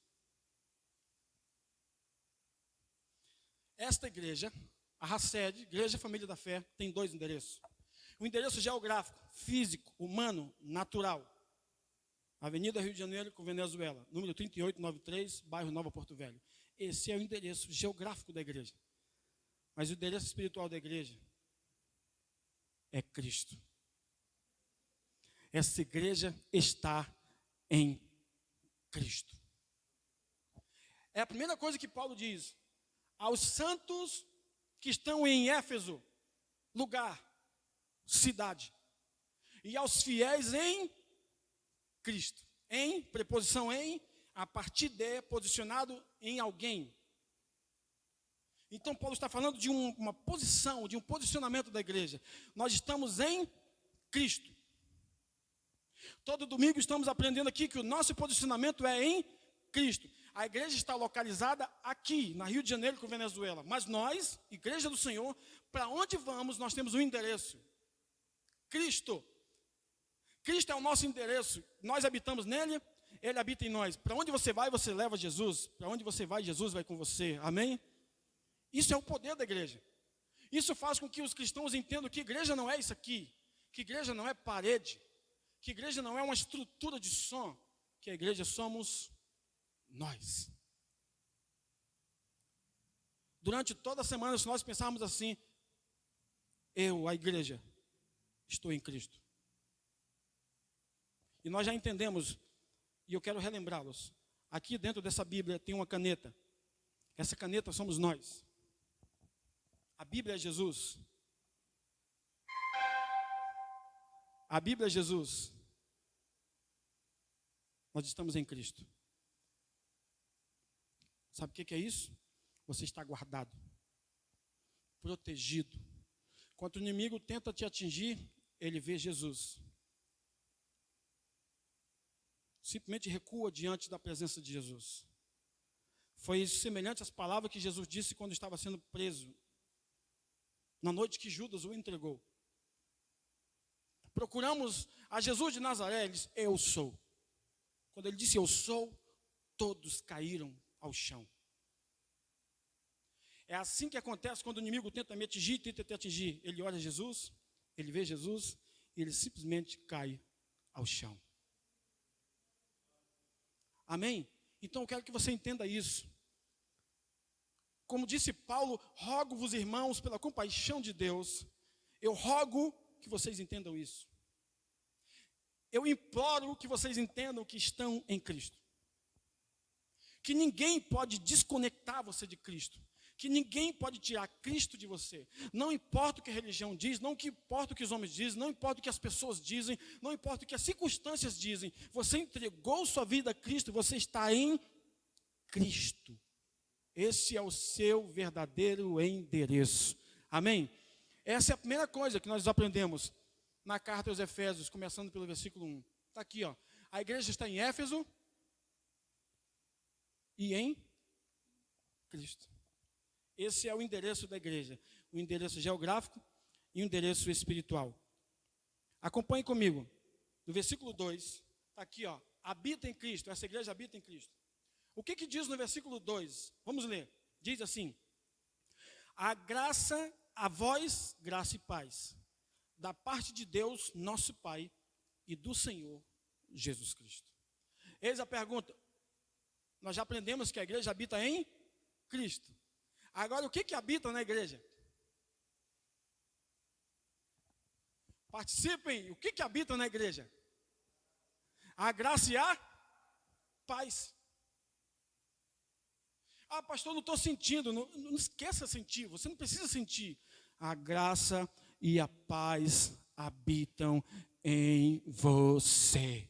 Esta igreja, a Raced, Igreja Família da Fé, tem 2 endereços. O endereço geográfico, físico, humano, natural. Avenida Rio de Janeiro com Venezuela, número 3893, bairro Nova Porto Velho. Esse é o endereço geográfico da igreja. Mas o endereço espiritual da igreja é Cristo. Essa igreja está em Cristo. É a primeira coisa que Paulo diz. Aos santos que estão em Éfeso, lugar, cidade. E aos fiéis em Cristo. Em, preposição em, a partir de, posicionado em alguém. Então Paulo está falando de uma posição, de um posicionamento da igreja. Nós estamos em Cristo. Todo domingo estamos aprendendo aqui que o nosso posicionamento é em Cristo. A igreja está localizada aqui, na Rio de Janeiro com Venezuela. Mas nós, Igreja do Senhor, para onde vamos, nós temos um endereço. Cristo. Cristo é o nosso endereço. Nós habitamos nele, ele habita em nós. Para onde você vai, você leva Jesus. Para onde você vai, Jesus vai com você. Amém? Isso é o poder da igreja. Isso faz com que os cristãos entendam que igreja não é isso aqui. Que igreja não é parede. Que igreja não é uma estrutura de som. Que a igreja somos nós. Durante toda a semana, se nós pensarmos assim: eu, a igreja, estou em Cristo. E nós já entendemos, e eu quero relembrá-los. Aqui dentro dessa Bíblia tem uma caneta. Essa caneta somos nós. A Bíblia é Jesus. A Bíblia é Jesus. Nós estamos em Cristo. Sabe o que é isso? Você está guardado, protegido. Quando o inimigo tenta te atingir, ele vê Jesus. Simplesmente recua diante da presença de Jesus. Foi semelhante às palavras que Jesus disse quando estava sendo preso, na noite que Judas o entregou. Procuramos a Jesus de Nazaré, ele disse: eu sou. Quando ele disse eu sou, todos caíram ao chão. É assim que acontece quando o inimigo tenta me atingir, tenta te atingir. Ele olha Jesus, ele vê Jesus, e ele simplesmente cai ao chão. Amém? Então eu quero que você entenda isso. Como disse Paulo, rogo-vos, irmãos, pela compaixão de Deus, eu rogo que vocês entendam isso. Eu imploro que vocês entendam que estão em Cristo. Que ninguém pode desconectar você de Cristo. Que ninguém pode tirar Cristo de você. Não importa o que a religião diz, não importa o que os homens dizem, não importa o que as pessoas dizem, não importa o que as circunstâncias dizem. Você entregou sua vida a Cristo, você está em Cristo. Esse é o seu verdadeiro endereço. Amém? Essa é a primeira coisa que nós aprendemos. na carta aos Efésios, começando pelo versículo 1. Está aqui, ó. A igreja está em Éfeso e em Cristo. Esse é o endereço da igreja. O endereço geográfico e o endereço espiritual. Acompanhe comigo. No versículo 2, está aqui, ó. Habita em Cristo. Essa igreja habita em Cristo. O que diz no versículo 2? Vamos ler. Diz assim: a graça, a vós, graça e paz, da parte de Deus, nosso Pai, e do Senhor Jesus Cristo. Eis a pergunta. Nós já aprendemos que a igreja habita em Cristo. Agora, o que habita na igreja? Participem. O que habita na igreja? A graça e a paz. Ah, pastor, não estou sentindo. Não esqueça sentir. Você não precisa sentir. A graça e a paz habitam em você.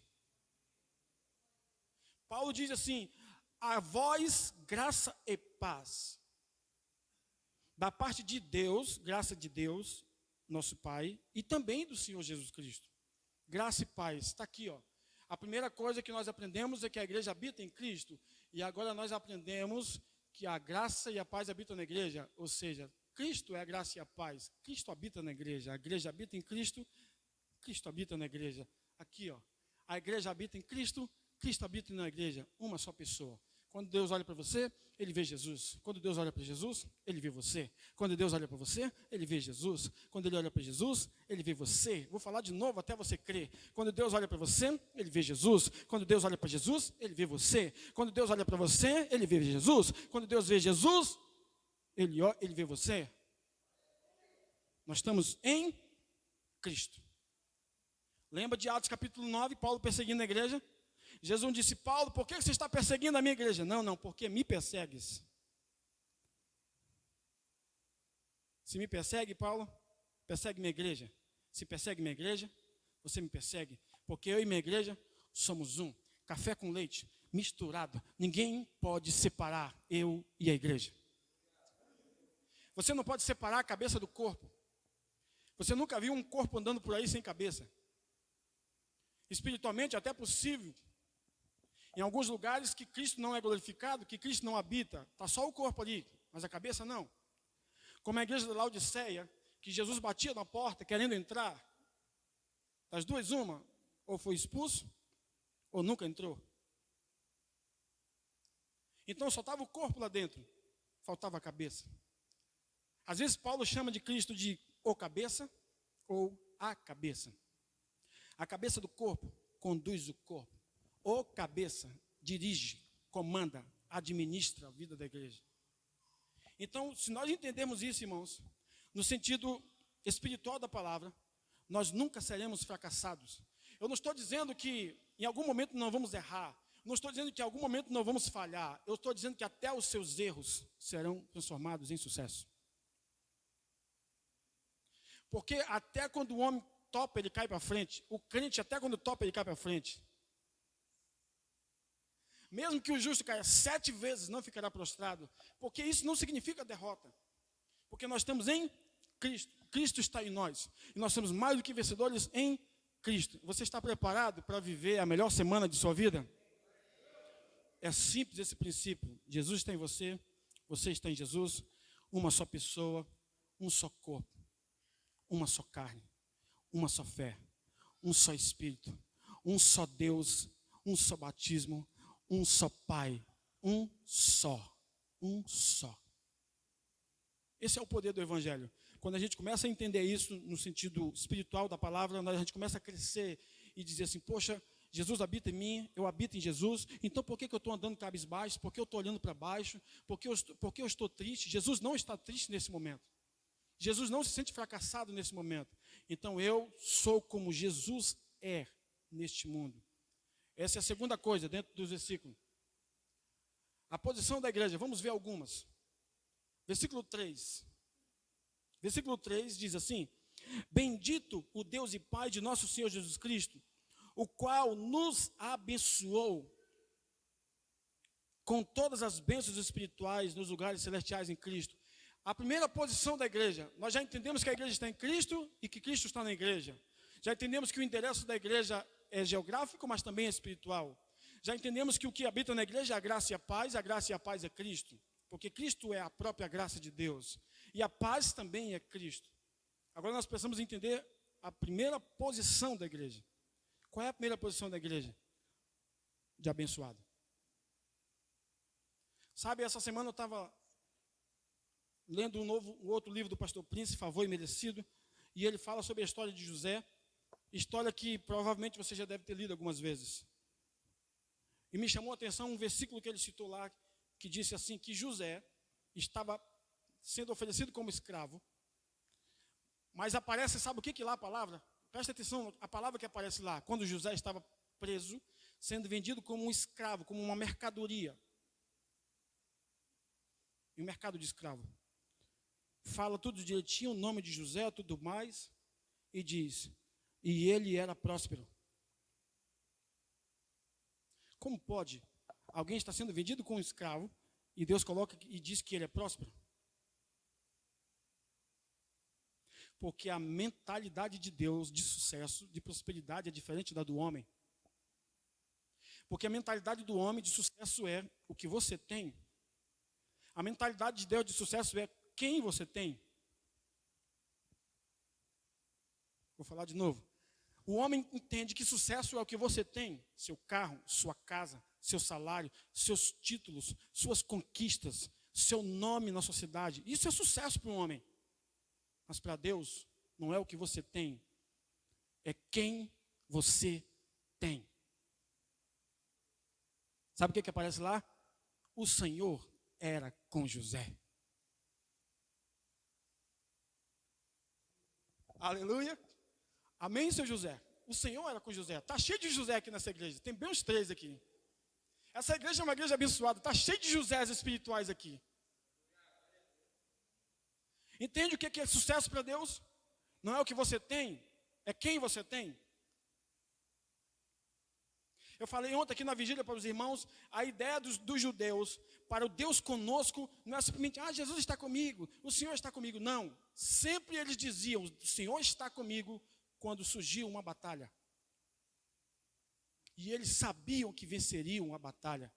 Paulo diz assim: a vós, graça e paz, da parte de Deus, graça de Deus, nosso Pai, e também do Senhor Jesus Cristo. Graça e paz, está aqui, ó. A primeira coisa que nós aprendemos é que a igreja habita em Cristo, e agora nós aprendemos que a graça e a paz habitam na igreja, ou seja, Cristo é a graça e a paz, Cristo habita na igreja, a igreja habita em Cristo, Cristo habita na igreja. Aqui, ó, a igreja habita em Cristo, Cristo habita na igreja, uma só pessoa. Quando Deus olha para você, Ele vê Jesus. Quando Deus olha para Jesus, Ele vê você. Quando Deus olha para você, Ele vê Jesus. Quando Ele olha para Jesus, Ele vê você. Vou falar de novo até você crer. Quando Deus olha para você, Ele vê Jesus. Quando Deus olha para Jesus, Ele vê você. Quando Deus olha para você, Ele vê Jesus. Quando Deus vê Jesus, Ele vê você. Nós estamos em Cristo. Lembra de Atos capítulo 9, Paulo perseguindo a igreja? Jesus disse: Paulo, por que você está perseguindo a minha igreja? Não, porque me persegues. Se me persegue, Paulo, persegue minha igreja. Se persegue minha igreja, você me persegue. Porque eu e minha igreja somos um. Café com leite, misturado. Ninguém pode separar eu e a igreja. Você não pode separar a cabeça do corpo. Você nunca viu um corpo andando por aí sem cabeça. Espiritualmente, até possível. Em alguns lugares que Cristo não é glorificado, que Cristo não habita, está só o corpo ali, mas a cabeça não. Como a igreja da Laodiceia, que Jesus batia na porta querendo entrar, das duas uma, ou foi expulso, ou nunca entrou. Então só estava o corpo lá dentro, faltava a cabeça. Às vezes Paulo chama de Cristo de o cabeça ou a cabeça. A cabeça do corpo conduz o corpo. O cabeça dirige, comanda, administra a vida da igreja. Então, se nós entendemos isso, irmãos, no sentido espiritual da palavra, nós nunca seremos fracassados. Eu não estou dizendo que em algum momento não vamos errar. Não estou dizendo que em algum momento não vamos falhar. Eu estou dizendo que até os seus erros serão transformados em sucesso. Porque até quando o homem topa, ele cai para frente. O crente, até quando topa, ele cai para frente. Mesmo que o justo caia 7 vezes, não ficará prostrado. Porque isso não significa derrota. Porque nós estamos em Cristo. Cristo está em nós. E nós somos mais do que vencedores em Cristo. Você está preparado para viver a melhor semana de sua vida? É simples esse princípio. Jesus está em você, você está em Jesus. Uma só pessoa, um só corpo, uma só carne, uma só fé, um só Espírito, um só Deus, um só batismo, um só Pai, um só. Esse é o poder do Evangelho. Quando a gente começa a entender isso no sentido espiritual da palavra, a gente começa a crescer e dizer assim: poxa, Jesus habita em mim, eu habito em Jesus, então por que eu estou andando cabisbaixo? Por que eu estou olhando para baixo? Por que eu estou triste? Jesus não está triste nesse momento. Jesus não se sente fracassado nesse momento. Então eu sou como Jesus é neste mundo. Essa é a segunda coisa dentro dos versículos. A posição da igreja, vamos ver algumas. Versículo 3. Versículo 3 diz assim: bendito o Deus e Pai de nosso Senhor Jesus Cristo, o qual nos abençoou com todas as bênçãos espirituais nos lugares celestiais em Cristo. A primeira posição da igreja, nós já entendemos que a igreja está em Cristo e que Cristo está na igreja. Já entendemos que o endereço da igreja é geográfico, mas também é espiritual. Já entendemos que o que habita na igreja é a graça e a paz é Cristo. Porque Cristo é a própria graça de Deus. E a paz também é Cristo. Agora nós precisamos entender a primeira posição da igreja. Qual é a primeira posição da igreja? De abençoado. Sabe, essa semana eu estava lendo um outro livro do pastor Prince, Favor e Merecido, e ele fala sobre a história de José, história que provavelmente você já deve ter lido algumas vezes. E me chamou a atenção um versículo que ele citou lá, que disse assim, que José estava sendo oferecido como escravo, mas aparece, sabe o que lá a palavra? Presta atenção, a palavra que aparece lá, quando José estava preso, sendo vendido como um escravo, como uma mercadoria. E o mercado de escravo. Fala tudo direitinho, o nome de José, tudo mais, e diz, e ele era próspero. Como pode alguém estar sendo vendido como um escravo, e Deus coloca e diz que ele é próspero? Porque a mentalidade de Deus de sucesso, de prosperidade, é diferente da do homem. Porque a mentalidade do homem de sucesso é o que você tem. A mentalidade de Deus de sucesso é quem você tem. Vou falar de novo. O homem entende que sucesso é o que você tem. Seu carro, sua casa, seu salário, seus títulos, suas conquistas, seu nome na sociedade. Isso é sucesso para um homem. Mas para Deus, não é o que você tem. É quem você tem. Sabe o que aparece lá? O Senhor era com José. Aleluia. Amém, seu José? O Senhor era com José. Está cheio de José aqui nessa igreja. Tem bem uns 3 aqui. Essa igreja é uma igreja abençoada. Está cheio de Josés espirituais aqui. Entende o que é sucesso para Deus? Não é o que você tem, é quem você tem. Eu falei ontem aqui na vigília para os irmãos, a ideia dos judeus para o Deus conosco não é simplesmente, Jesus está comigo, o Senhor está comigo. Não, sempre eles diziam, o Senhor está comigo quando surgiu uma batalha. E eles sabiam que venceriam a batalha.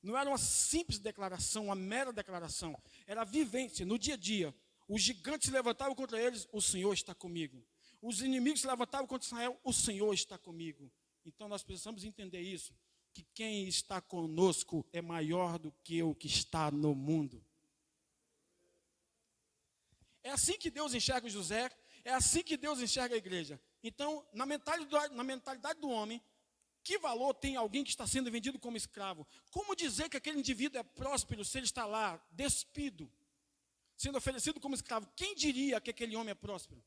Não era uma simples declaração, uma mera declaração. Era a vivência, no dia a dia. Os gigantes se levantavam contra eles, o Senhor está comigo. Os inimigos se levantavam contra Israel, o Senhor está comigo. Então nós precisamos entender isso, que quem está conosco é maior do que o que está no mundo. É assim que Deus enxerga José, é assim que Deus enxerga a igreja. Então, na mentalidade do homem, que valor tem alguém que está sendo vendido como escravo? Como dizer que aquele indivíduo é próspero se ele está lá, despido, sendo oferecido como escravo? Quem diria que aquele homem é próspero?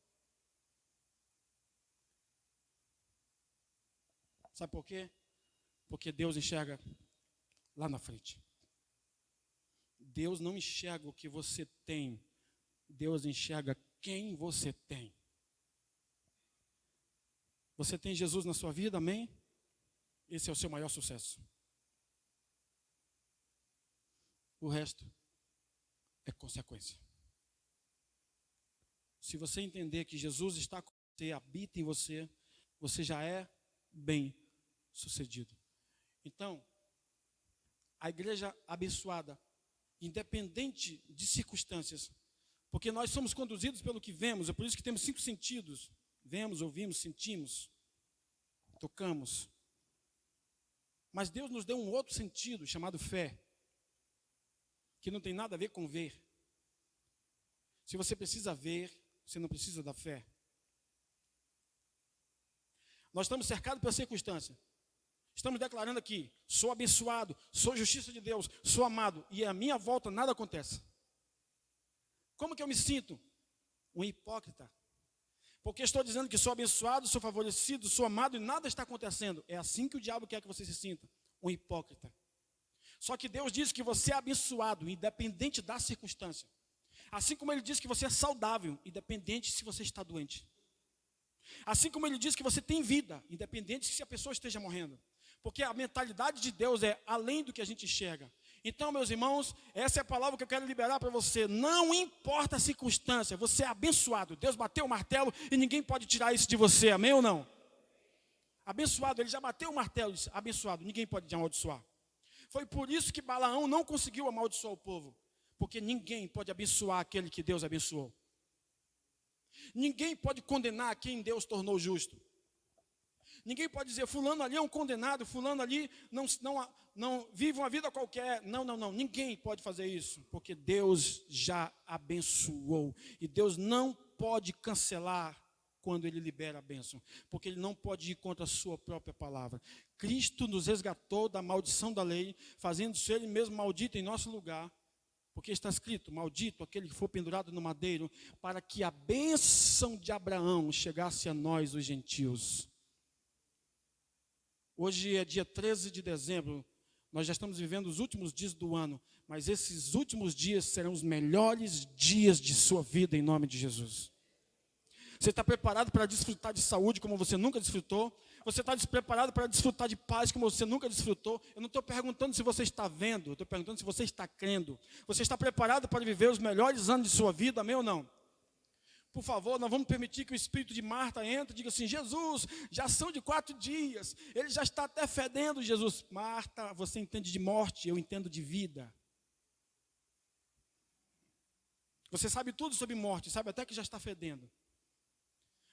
Sabe por quê? Porque Deus enxerga lá na frente. Deus não enxerga o que você tem, Deus enxerga quem você tem. Você tem Jesus na sua vida, amém? Esse é o seu maior sucesso. O resto é consequência. Se você entender que Jesus está com você, habita em você, você já é bem sucedido. Então, a igreja abençoada, independente de circunstâncias, porque nós somos conduzidos pelo que vemos, é por isso que temos 5 sentidos. Vemos, ouvimos, sentimos, tocamos. Mas Deus nos deu um outro sentido, chamado fé, que não tem nada a ver com ver. Se você precisa ver, você não precisa da fé. Nós estamos cercados pela circunstância. Estamos declarando aqui, sou abençoado, sou justiça de Deus, sou amado, e à minha volta nada acontece. Como que eu me sinto? Um hipócrita. Porque estou dizendo que sou abençoado, sou favorecido, sou amado e nada está acontecendo. É assim que o diabo quer que você se sinta, um hipócrita. Só que Deus diz que você é abençoado, independente da circunstância. Assim como Ele diz que você é saudável, independente se você está doente. Assim como Ele diz que você tem vida, independente se a pessoa esteja morrendo. Porque a mentalidade de Deus é além do que a gente enxerga. Então, meus irmãos, essa é a palavra que eu quero liberar para você. Não importa a circunstância, você é abençoado. Deus bateu o martelo e ninguém pode tirar isso de você, amém ou não? Abençoado, ele já bateu o martelo e disse, abençoado, ninguém pode te amaldiçoar. Foi por isso que Balaão não conseguiu amaldiçoar o povo, porque ninguém pode abençoar aquele que Deus abençoou. Ninguém pode condenar quem Deus tornou justo. Ninguém pode dizer, fulano ali é um condenado, fulano ali não vive uma vida qualquer. Não. Ninguém pode fazer isso, porque Deus já abençoou. E Deus não pode cancelar quando Ele libera a bênção, porque Ele não pode ir contra a sua própria palavra. Cristo nos resgatou da maldição da lei, fazendo-se Ele mesmo maldito em nosso lugar, porque está escrito, maldito aquele que for pendurado no madeiro, para que a bênção de Abraão chegasse a nós, os gentios. Hoje é dia 13 de dezembro, nós já estamos vivendo os últimos dias do ano, mas esses últimos dias serão os melhores dias de sua vida, em nome de Jesus. Você está preparado para desfrutar de saúde como você nunca desfrutou? Você está preparado para desfrutar de paz como você nunca desfrutou? Eu não estou perguntando se você está vendo, eu estou perguntando se você está crendo. Você está preparado para viver os melhores anos de sua vida, amém ou não? Por favor, não vamos permitir que o espírito de Marta entre e diga assim, Jesus, já são de 4 dias, ele já está até fedendo, Jesus. Marta, você entende de morte, eu entendo de vida. Você sabe tudo sobre morte, sabe até que já está fedendo.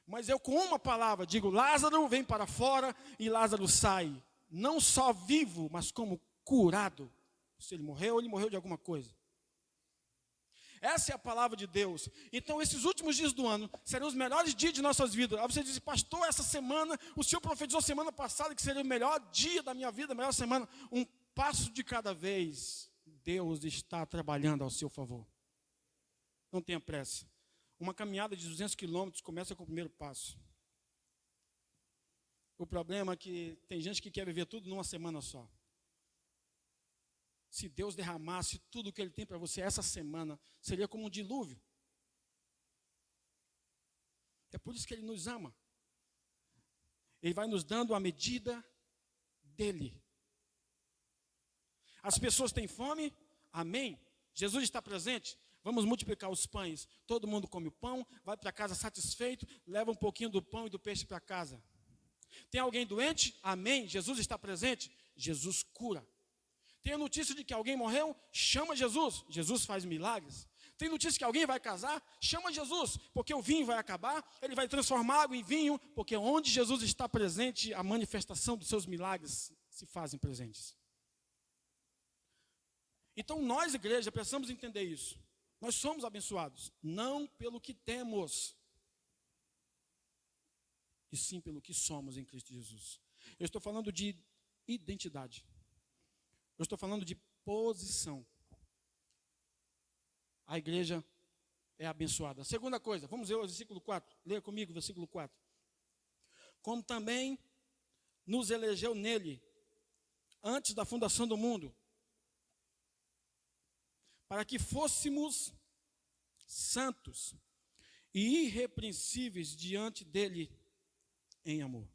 Mas eu com uma palavra digo, Lázaro vem para fora e Lázaro sai. Não só vivo, mas como curado. Se ele morreu de alguma coisa. Essa é a palavra de Deus. Então esses últimos dias do ano serão os melhores dias de nossas vidas. Aí você diz, pastor, essa semana, o senhor profetizou semana passada que seria o melhor dia da minha vida, a melhor semana. Um passo de cada vez, Deus está trabalhando ao seu favor. Não tenha pressa. Uma caminhada de 200 quilômetros começa com o primeiro passo. O problema é que tem gente que quer viver tudo numa semana só. Se Deus derramasse tudo o que Ele tem para você essa semana, seria como um dilúvio. É por isso que Ele nos ama. Ele vai nos dando a medida dEle. As pessoas têm fome? Amém. Jesus está presente? Vamos multiplicar os pães. Todo mundo come o pão, vai para casa satisfeito, leva um pouquinho do pão e do peixe para casa. Tem alguém doente? Amém. Jesus está presente? Jesus cura. Tem a notícia de que alguém morreu? Chama Jesus. Jesus faz milagres. Tem notícia que alguém vai casar? Chama Jesus, porque o vinho vai acabar, ele vai transformar água em vinho, porque onde Jesus está presente, a manifestação dos seus milagres se fazem presentes. Então nós, igreja, precisamos entender isso. Nós somos abençoados, não pelo que temos, e sim pelo que somos em Cristo Jesus. Eu estou falando de identidade. Eu estou falando de posição. A igreja é abençoada. Segunda coisa, vamos ver o versículo 4. Leia comigo o versículo 4. Como também nos elegeu nele, antes da fundação do mundo, para que fôssemos santos e irrepreensíveis diante dele em amor.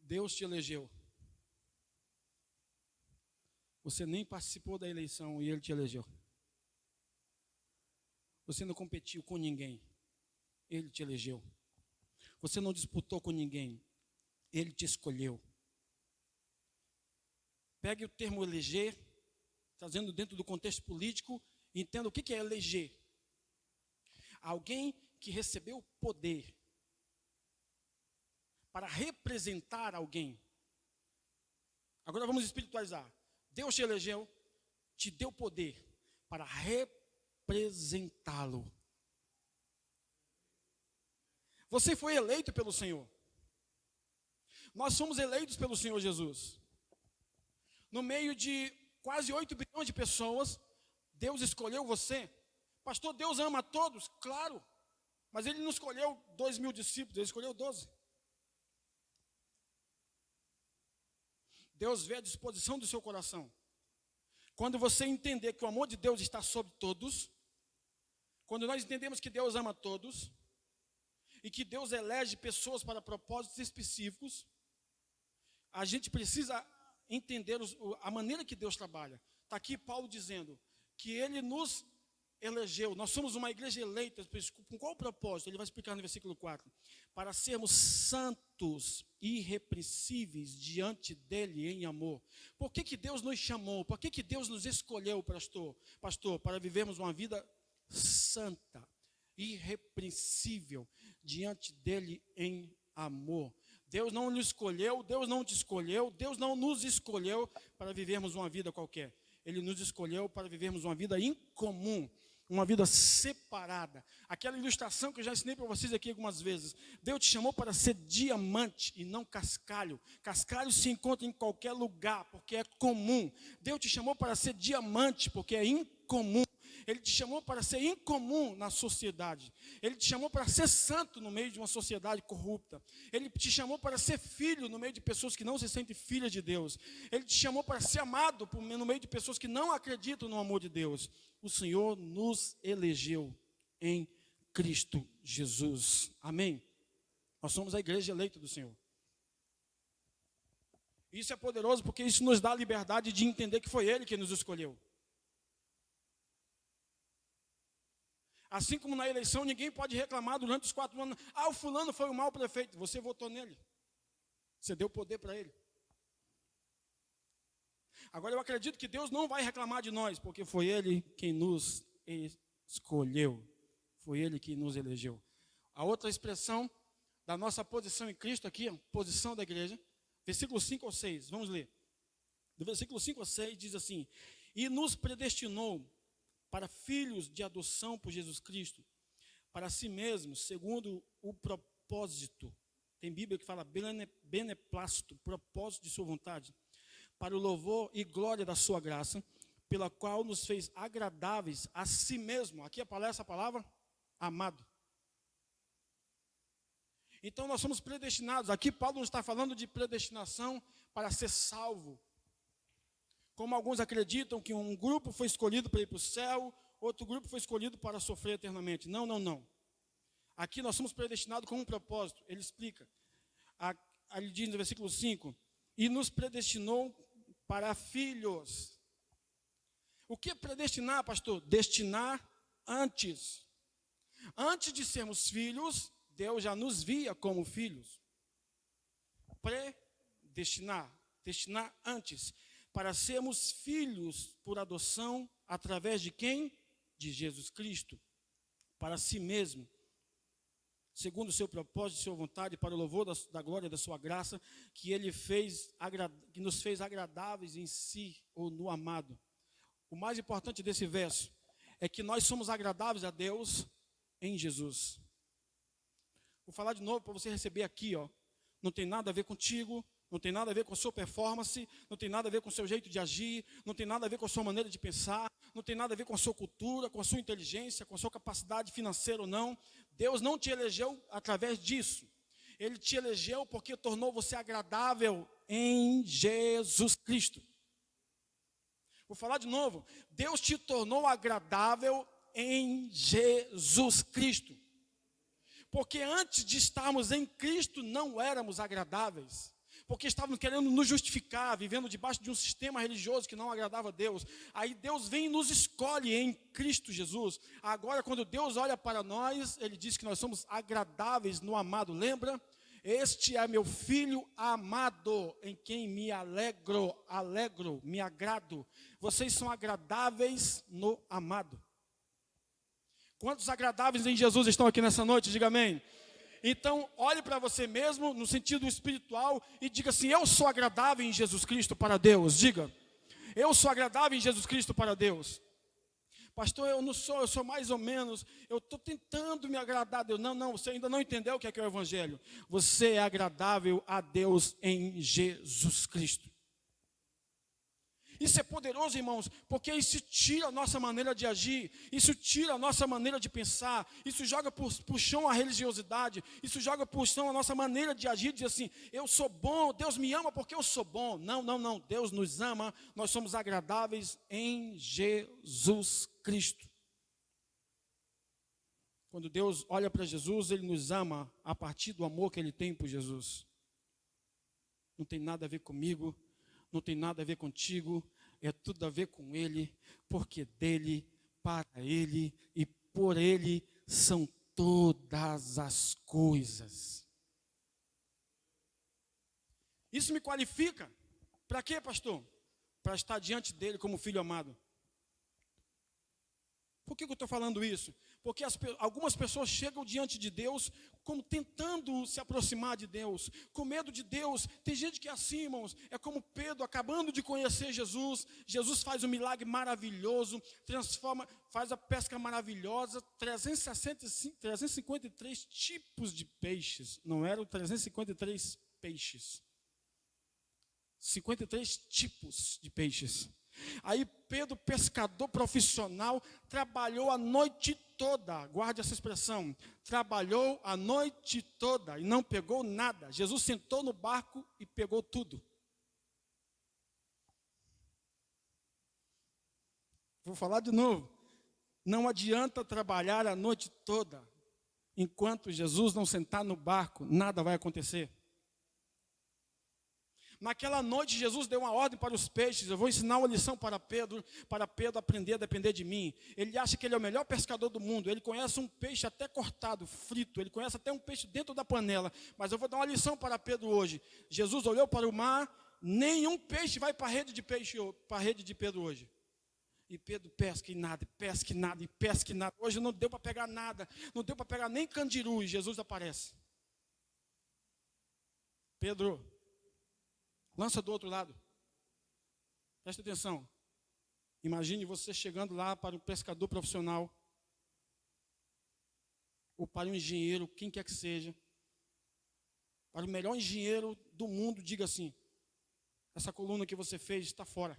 Deus te elegeu. Você nem participou da eleição e Ele te elegeu. Você não competiu com ninguém, Ele te elegeu. Você não disputou com ninguém, Ele te escolheu. Pegue o termo eleger, trazendo dentro do contexto político, e entenda o que é eleger. Alguém que recebeu poder para representar alguém. Agora vamos espiritualizar. Deus te elegeu, te deu poder para representá-lo. Você foi eleito pelo Senhor. Nós somos eleitos pelo Senhor Jesus. No meio de quase 8 bilhões de pessoas, Deus escolheu você. Pastor, Deus ama a todos? Claro. Mas Ele não escolheu 2.000 discípulos, Ele escolheu 12. Deus vê a disposição do seu coração. Quando você entender que o amor de Deus está sobre todos, quando nós entendemos que Deus ama todos, e que Deus elege pessoas para propósitos específicos, a gente precisa entender a maneira que Deus trabalha. Está aqui Paulo dizendo que ele nos elegeu, nós somos uma igreja eleita, com qual propósito? Ele vai explicar no versículo 4. Para sermos santos, irrepreensíveis diante dele em amor. Por que Deus nos chamou? Por que Deus nos escolheu, pastor? Para vivermos uma vida santa, irrepreensível diante dele em amor. Deus não nos escolheu, Deus não te escolheu, Deus não nos escolheu para vivermos uma vida qualquer. Ele nos escolheu para vivermos uma vida incomum, uma vida separada. Aquela ilustração que eu já ensinei para vocês aqui algumas vezes. Deus te chamou para ser diamante e não cascalho. Cascalho se encontra em qualquer lugar, porque é comum. Deus te chamou para ser diamante, porque é incomum. Ele te chamou para ser incomum na sociedade. Ele te chamou para ser santo no meio de uma sociedade corrupta. Ele te chamou para ser filho no meio de pessoas que não se sentem filhas de Deus. Ele te chamou para ser amado no meio de pessoas que não acreditam no amor de Deus. O Senhor nos elegeu em Cristo Jesus. Amém? Nós somos a igreja eleita do Senhor. Isso é poderoso porque isso nos dá a liberdade de entender que foi Ele que nos escolheu. Assim como na eleição, ninguém pode reclamar durante os 4 anos. O fulano foi o mau prefeito. Você votou nele. Você deu poder para ele. Agora eu acredito que Deus não vai reclamar de nós, porque foi Ele quem nos escolheu. Foi Ele que nos elegeu. A outra expressão da nossa posição em Cristo aqui, posição da igreja, versículo 5 ou 6, vamos ler. Do versículo 5 ao 6 diz assim: e nos predestinou para filhos de adoção por Jesus Cristo, para si mesmo, segundo o propósito. Tem Bíblia que fala beneplácito, propósito de sua vontade, para o louvor e glória da sua graça, pela qual nos fez agradáveis a si mesmo. Aqui aparece essa palavra, amado. Então nós somos predestinados. Aqui Paulo não está falando de predestinação para ser salvo. Como alguns acreditam que um grupo foi escolhido para ir para o céu, outro grupo foi escolhido para sofrer eternamente. Não, não, não. Aqui nós somos predestinados com um propósito. Ele explica. Ele diz no versículo 5, e nos predestinou para filhos. O que é predestinar, pastor? Destinar antes. Antes de sermos filhos, Deus já nos via como filhos. Predestinar, destinar antes. Para sermos filhos por adoção, através de quem? De Jesus Cristo, para si mesmo, segundo o seu propósito e sua vontade, para o louvor da glória da sua graça, que Ele que nos fez agradáveis em si, ou no amado. O mais importante desse verso é que nós somos agradáveis a Deus em Jesus. Vou falar de novo para você receber aqui, ó. Não tem nada a ver contigo, não tem nada a ver com a sua performance, não tem nada a ver com o seu jeito de agir, não tem nada a ver com a sua maneira de pensar, não tem nada a ver com a sua cultura, com a sua inteligência, com a sua capacidade financeira ou não. Deus não te elegeu através disso. Ele te elegeu porque tornou você agradável em Jesus Cristo. Vou falar de novo. Deus te tornou agradável em Jesus Cristo. Porque antes de estarmos em Cristo, não éramos agradáveis. Porque estávamos querendo nos justificar, vivendo debaixo de um sistema religioso que não agradava a Deus. Aí Deus vem e nos escolhe em Cristo Jesus. Agora, quando Deus olha para nós, Ele diz que nós somos agradáveis no amado. Lembra? Este é meu filho amado, em quem me alegro, me agrado. Vocês são agradáveis no amado. Quantos agradáveis em Jesus estão aqui nessa noite? Diga amém. Então, olhe para você mesmo, no sentido espiritual, e diga assim: eu sou agradável em Jesus Cristo para Deus. Diga, eu sou agradável em Jesus Cristo para Deus. Pastor, eu não sou, eu sou mais ou menos, eu estou tentando me agradar a Deus. Não, você ainda não entendeu o que é o Evangelho. Você é agradável a Deus em Jesus Cristo. Isso é poderoso, irmãos, porque isso tira a nossa maneira de agir, isso tira a nossa maneira de pensar, isso joga por chão a religiosidade, isso joga por chão a nossa maneira de agir, diz assim: eu sou bom, Deus me ama porque eu sou bom. Não, Deus nos ama, nós somos agradáveis em Jesus Cristo. Quando Deus olha para Jesus, Ele nos ama a partir do amor que Ele tem por Jesus. não tem nada a ver comigo, não tem nada a ver contigo, é tudo a ver com Ele, porque dele, para Ele e por Ele são todas as coisas. Isso me qualifica. Para quê, pastor? Para estar diante dele como filho amado. Por que eu estou falando isso? Porque algumas pessoas chegam diante de Deus como tentando se aproximar de Deus, com medo de Deus. Tem gente que é assim, irmãos, é como Pedro acabando de conhecer Jesus. Jesus faz um milagre maravilhoso, transforma, faz a pesca maravilhosa, 353 tipos de peixes. Não eram 353 peixes. 53 tipos de peixes. Aí Pedro, pescador profissional, trabalhou a noite toda, guarde essa expressão, trabalhou a noite toda e não pegou nada. Jesus sentou no barco e pegou tudo. Vou falar de novo, não adianta trabalhar a noite toda, enquanto Jesus não sentar no barco, nada vai acontecer. Naquela noite, Jesus deu uma ordem para os peixes. Eu vou ensinar uma lição para Pedro aprender a depender de mim. Ele acha que ele é o melhor pescador do mundo. Ele conhece um peixe até cortado, frito. Ele conhece até um peixe dentro da panela. Mas eu vou dar uma lição para Pedro hoje. Jesus olhou para o mar, nenhum peixe vai para a rede de peixe, para a rede de Pedro hoje. E Pedro pesca e nada, pesca e nada, e pesca e nada. Hoje não deu para pegar nada, não deu para pegar nem candiru, e Jesus aparece. Pedro, lança do outro lado. Presta atenção. Imagine você chegando lá para um pescador profissional, ou para um engenheiro, quem quer que seja, para o melhor engenheiro do mundo, diga assim: essa coluna que você fez está fora.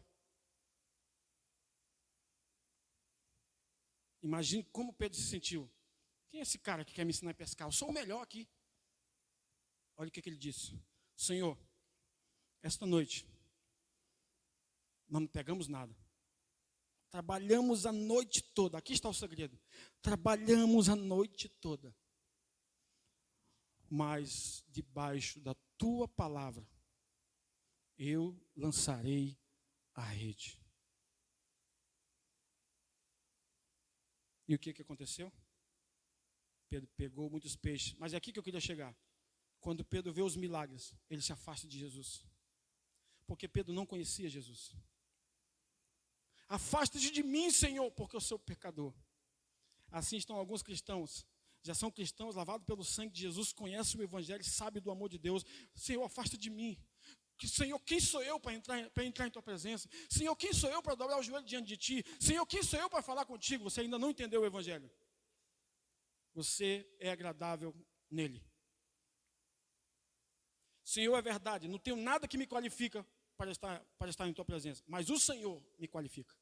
Imagine como Pedro se sentiu. Quem é esse cara que quer me ensinar a pescar? Eu sou o melhor aqui. Olha o que ele disse: Senhor, esta noite, nós não pegamos nada. Trabalhamos a noite toda. Aqui está o segredo. Trabalhamos a noite toda. Mas debaixo da tua palavra, eu lançarei a rede. E o que aconteceu? Pedro pegou muitos peixes. Mas é aqui que eu queria chegar. Quando Pedro vê os milagres, ele se afasta de Jesus. Porque Pedro não conhecia Jesus. Afasta-te de mim, Senhor, porque eu sou pecador. Assim estão alguns cristãos. Já são cristãos lavados pelo sangue de Jesus, conhecem o Evangelho, sabem do amor de Deus. Senhor, afasta de mim. Senhor, quem sou eu para entrar em tua presença? Senhor, quem sou eu para dobrar o joelho diante de ti? Senhor, quem sou eu para falar contigo? Você ainda não entendeu o Evangelho. Você é agradável nele. Senhor, é verdade, não tenho nada que me qualifica para estar em tua presença, mas o Senhor me qualifica.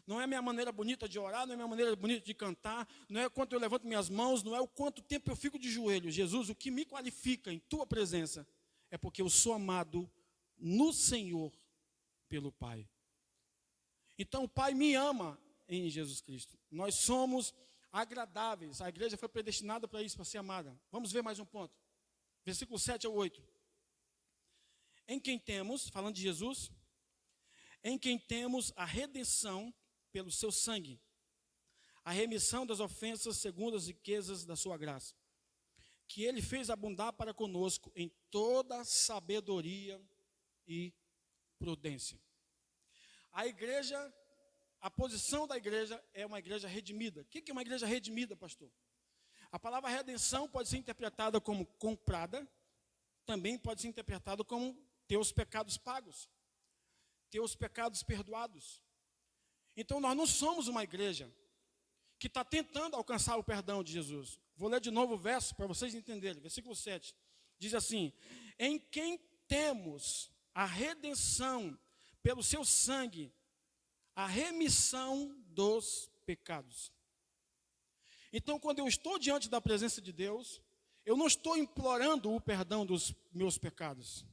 Não é a minha maneira bonita de orar, não é a minha maneira bonita de cantar, não é o quanto eu levanto minhas mãos, não é o quanto tempo eu fico de joelho. Jesus, o que me qualifica em tua presença é porque eu sou amado no Senhor pelo Pai. Então o Pai me ama em Jesus Cristo. Nós somos agradáveis. A igreja foi predestinada para isso, para ser amada. Vamos ver mais um ponto. Versículo 7 ao 8. Em quem temos, falando de Jesus, em quem temos a redenção pelo seu sangue, a remissão das ofensas segundo as riquezas da sua graça, que ele fez abundar para conosco em toda sabedoria e prudência. A igreja, a posição da igreja é uma igreja redimida. O que é uma igreja redimida, pastor? A palavra redenção pode ser interpretada como comprada, também pode ser interpretada como ter os pecados pagos, ter os pecados perdoados. Então nós não somos uma igreja que está tentando alcançar o perdão de Jesus. Vou ler de novo o verso para vocês entenderem. Versículo 7. Diz assim: em quem temos a redenção pelo seu sangue, a remissão dos pecados. Então, quando eu estou diante da presença de Deus, eu não estou implorando o perdão dos meus pecados.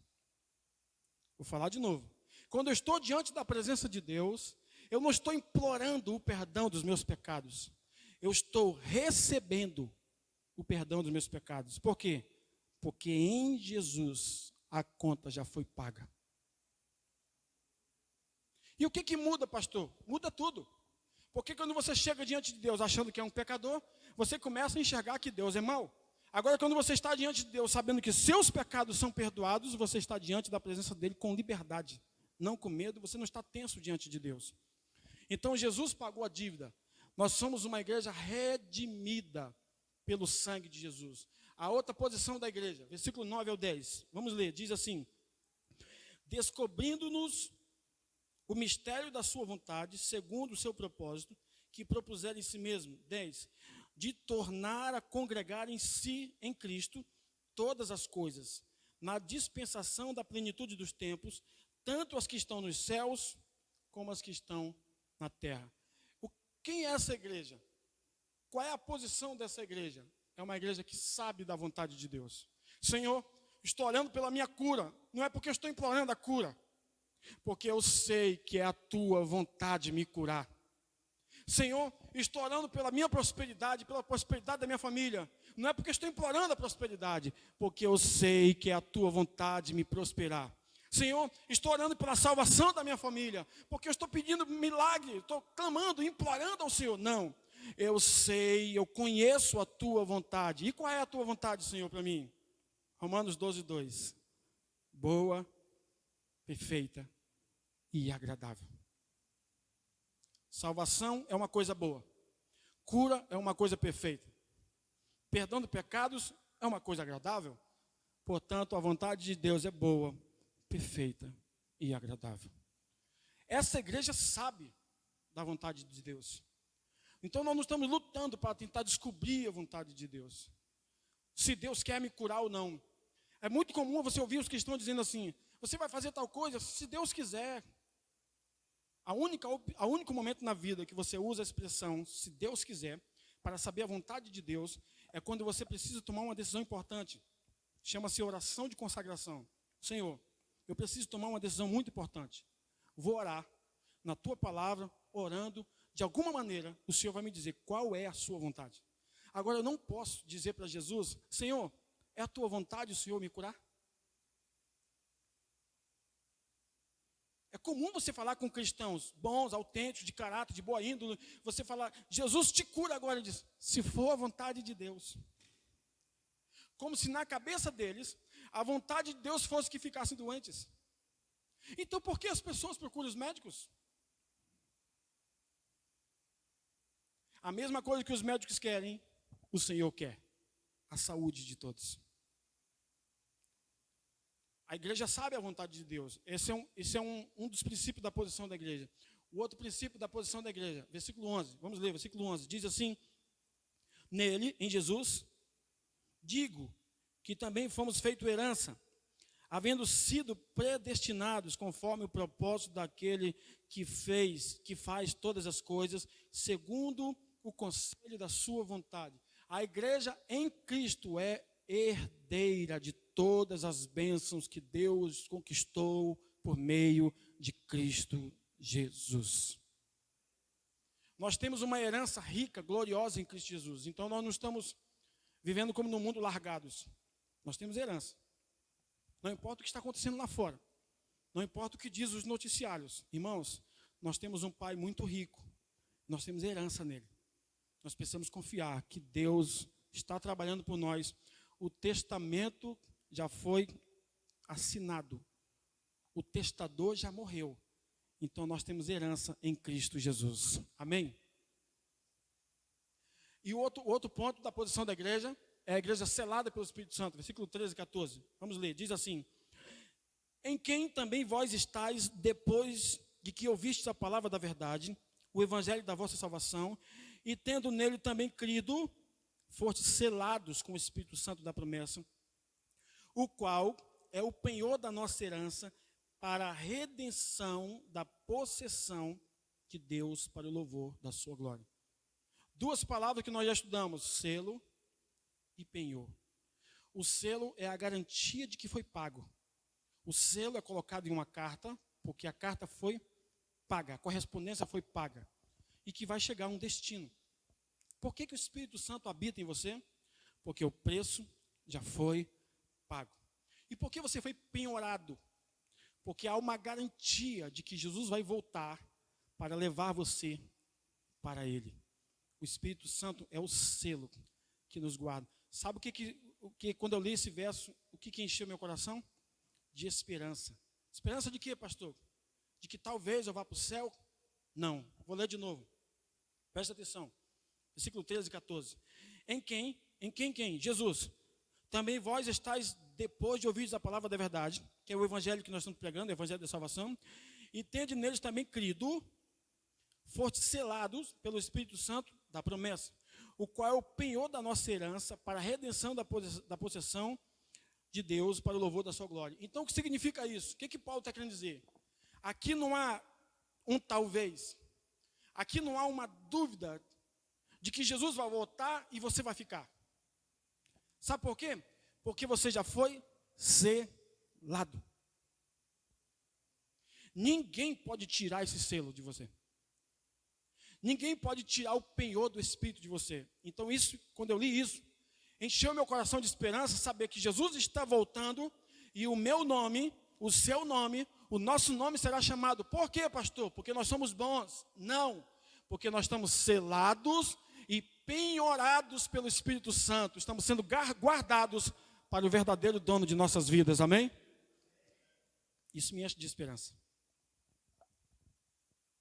Vou falar de novo. Quando eu estou diante da presença de Deus, eu não estou implorando o perdão dos meus pecados. Eu estou recebendo o perdão dos meus pecados. Por quê? Porque em Jesus a conta já foi paga. E o que muda, pastor? Muda tudo. Porque quando você chega diante de Deus achando que é um pecador, você começa a enxergar que Deus é mau. Agora, quando você está diante de Deus sabendo que seus pecados são perdoados, você está diante da presença dele com liberdade, não com medo, você não está tenso diante de Deus. Então, Jesus pagou a dívida. Nós somos uma igreja redimida pelo sangue de Jesus. A outra posição da igreja, versículo 9 ao 10. Vamos ler, diz assim: descobrindo-nos o mistério da sua vontade, segundo o seu propósito, que propuseram em si mesmo, 10, de tornar a congregar em si, em Cristo, todas as coisas, na dispensação da plenitude dos tempos, tanto as que estão nos céus, como as que estão na terra. Quem é essa igreja? Qual é a posição dessa igreja? É uma igreja que sabe da vontade de Deus. Senhor, estou orando pela minha cura, não é porque eu estou implorando a cura, porque eu sei que é a tua vontade me curar. Senhor, estou orando pela minha prosperidade, pela prosperidade da minha família. Não é porque estou implorando a prosperidade, porque eu sei que é a tua vontade me prosperar. Senhor, estou orando pela salvação da minha família, porque eu estou pedindo milagre, estou clamando, implorando ao Senhor. Não, eu sei, eu conheço a tua vontade. E qual é a tua vontade, Senhor, para mim? Romanos 12, 2. Boa, perfeita e agradável. Salvação é uma coisa boa. Cura é uma coisa perfeita. Perdão de pecados é uma coisa agradável. Portanto, a vontade de Deus é boa, perfeita e agradável. Essa igreja sabe da vontade de Deus. Então nós não estamos lutando para tentar descobrir a vontade de Deus. Se Deus quer me curar ou não. É muito comum você ouvir os cristãos dizendo assim: você vai fazer tal coisa se Deus quiser. O único momento na vida que você usa a expressão se Deus quiser, para saber a vontade de Deus, é quando você precisa tomar uma decisão importante. Chama-se oração de consagração. Senhor, eu preciso tomar uma decisão muito importante. Vou orar na tua palavra, orando, de alguma maneira, o Senhor vai me dizer qual é a sua vontade. Agora, eu não posso dizer para Jesus: Senhor, é a tua vontade o Senhor me curar? É comum você falar com cristãos bons, autênticos, de caráter, de boa índole, você falar: Jesus te cura agora. Ele diz: se for a vontade de Deus. Como se na cabeça deles, a vontade de Deus fosse que ficassem doentes. Então por que as pessoas procuram os médicos? A mesma coisa que os médicos querem, o Senhor quer: a saúde de todos. A igreja sabe a vontade de Deus. Esse é um dos princípios da posição da igreja. O outro princípio da posição da igreja, versículo 11, vamos ler, versículo 11, diz assim: nele, em Jesus, digo que também fomos feito herança, havendo sido predestinados conforme o propósito daquele que faz todas as coisas, segundo o conselho da sua vontade. A igreja em Cristo é herdeira de todas as bênçãos que Deus conquistou por meio de Cristo Jesus. Nós temos uma herança rica, gloriosa em Cristo Jesus. Então nós não estamos vivendo como no mundo largados. Nós temos herança. Não importa o que está acontecendo lá fora. Não importa o que diz os noticiários. Irmãos, nós temos um Pai muito rico. Nós temos herança nele. Nós precisamos confiar que Deus está trabalhando por nós. O testamento já foi assinado. O testador já morreu. Então nós temos herança em Cristo Jesus. Amém? E o outro ponto da posição da igreja é a igreja selada pelo Espírito Santo. Versículo 13 e 14. Vamos ler. Diz assim: em quem também vós estáis, depois de que ouvistes a palavra da verdade, o evangelho da vossa salvação, e tendo nele também crido, fostes selados com o Espírito Santo da promessa, o qual é o penhor da nossa herança para a redenção da possessão de Deus para o louvor da sua glória. Duas palavras que nós já estudamos: selo e penhor. O selo é a garantia de que foi pago. O selo é colocado em uma carta, porque a carta foi paga, a correspondência foi paga, e que vai chegar a um destino. Por que o Espírito Santo habita em você? Porque o preço já foi pago. E por que você foi penhorado? Porque há uma garantia de que Jesus vai voltar para levar você para Ele. O Espírito Santo é o selo que nos guarda. Sabe o que quando eu li esse verso, o que encheu meu coração? De esperança. Esperança de quê, pastor? De que talvez eu vá para o céu? Não. Vou ler de novo. Presta atenção. Versículo 13 e 14. Em quem? Jesus. Também vós estáis, depois de ouvir a palavra da verdade, que é o evangelho que nós estamos pregando, o evangelho da salvação, e tende neles também crido, fostes selados pelo Espírito Santo da promessa, o qual é o penhor da nossa herança para a redenção da possessão de Deus para o louvor da sua glória. Então, o que significa isso? O que Paulo está querendo dizer? Aqui não há um talvez. Aqui não há uma dúvida de que Jesus vai voltar e você vai ficar. Sabe por quê? Porque você já foi selado. Ninguém pode tirar esse selo de você. Ninguém pode tirar o penhor do Espírito de você. Então isso, quando eu li isso, encheu meu coração de esperança saber que Jesus está voltando e o meu nome, o seu nome, o nosso nome será chamado. Por quê, pastor? Porque nós somos bons? Não, porque nós estamos selados e penhorados pelo Espírito Santo. Estamos sendo guardados para o verdadeiro dono de nossas vidas, amém? Isso me enche de esperança.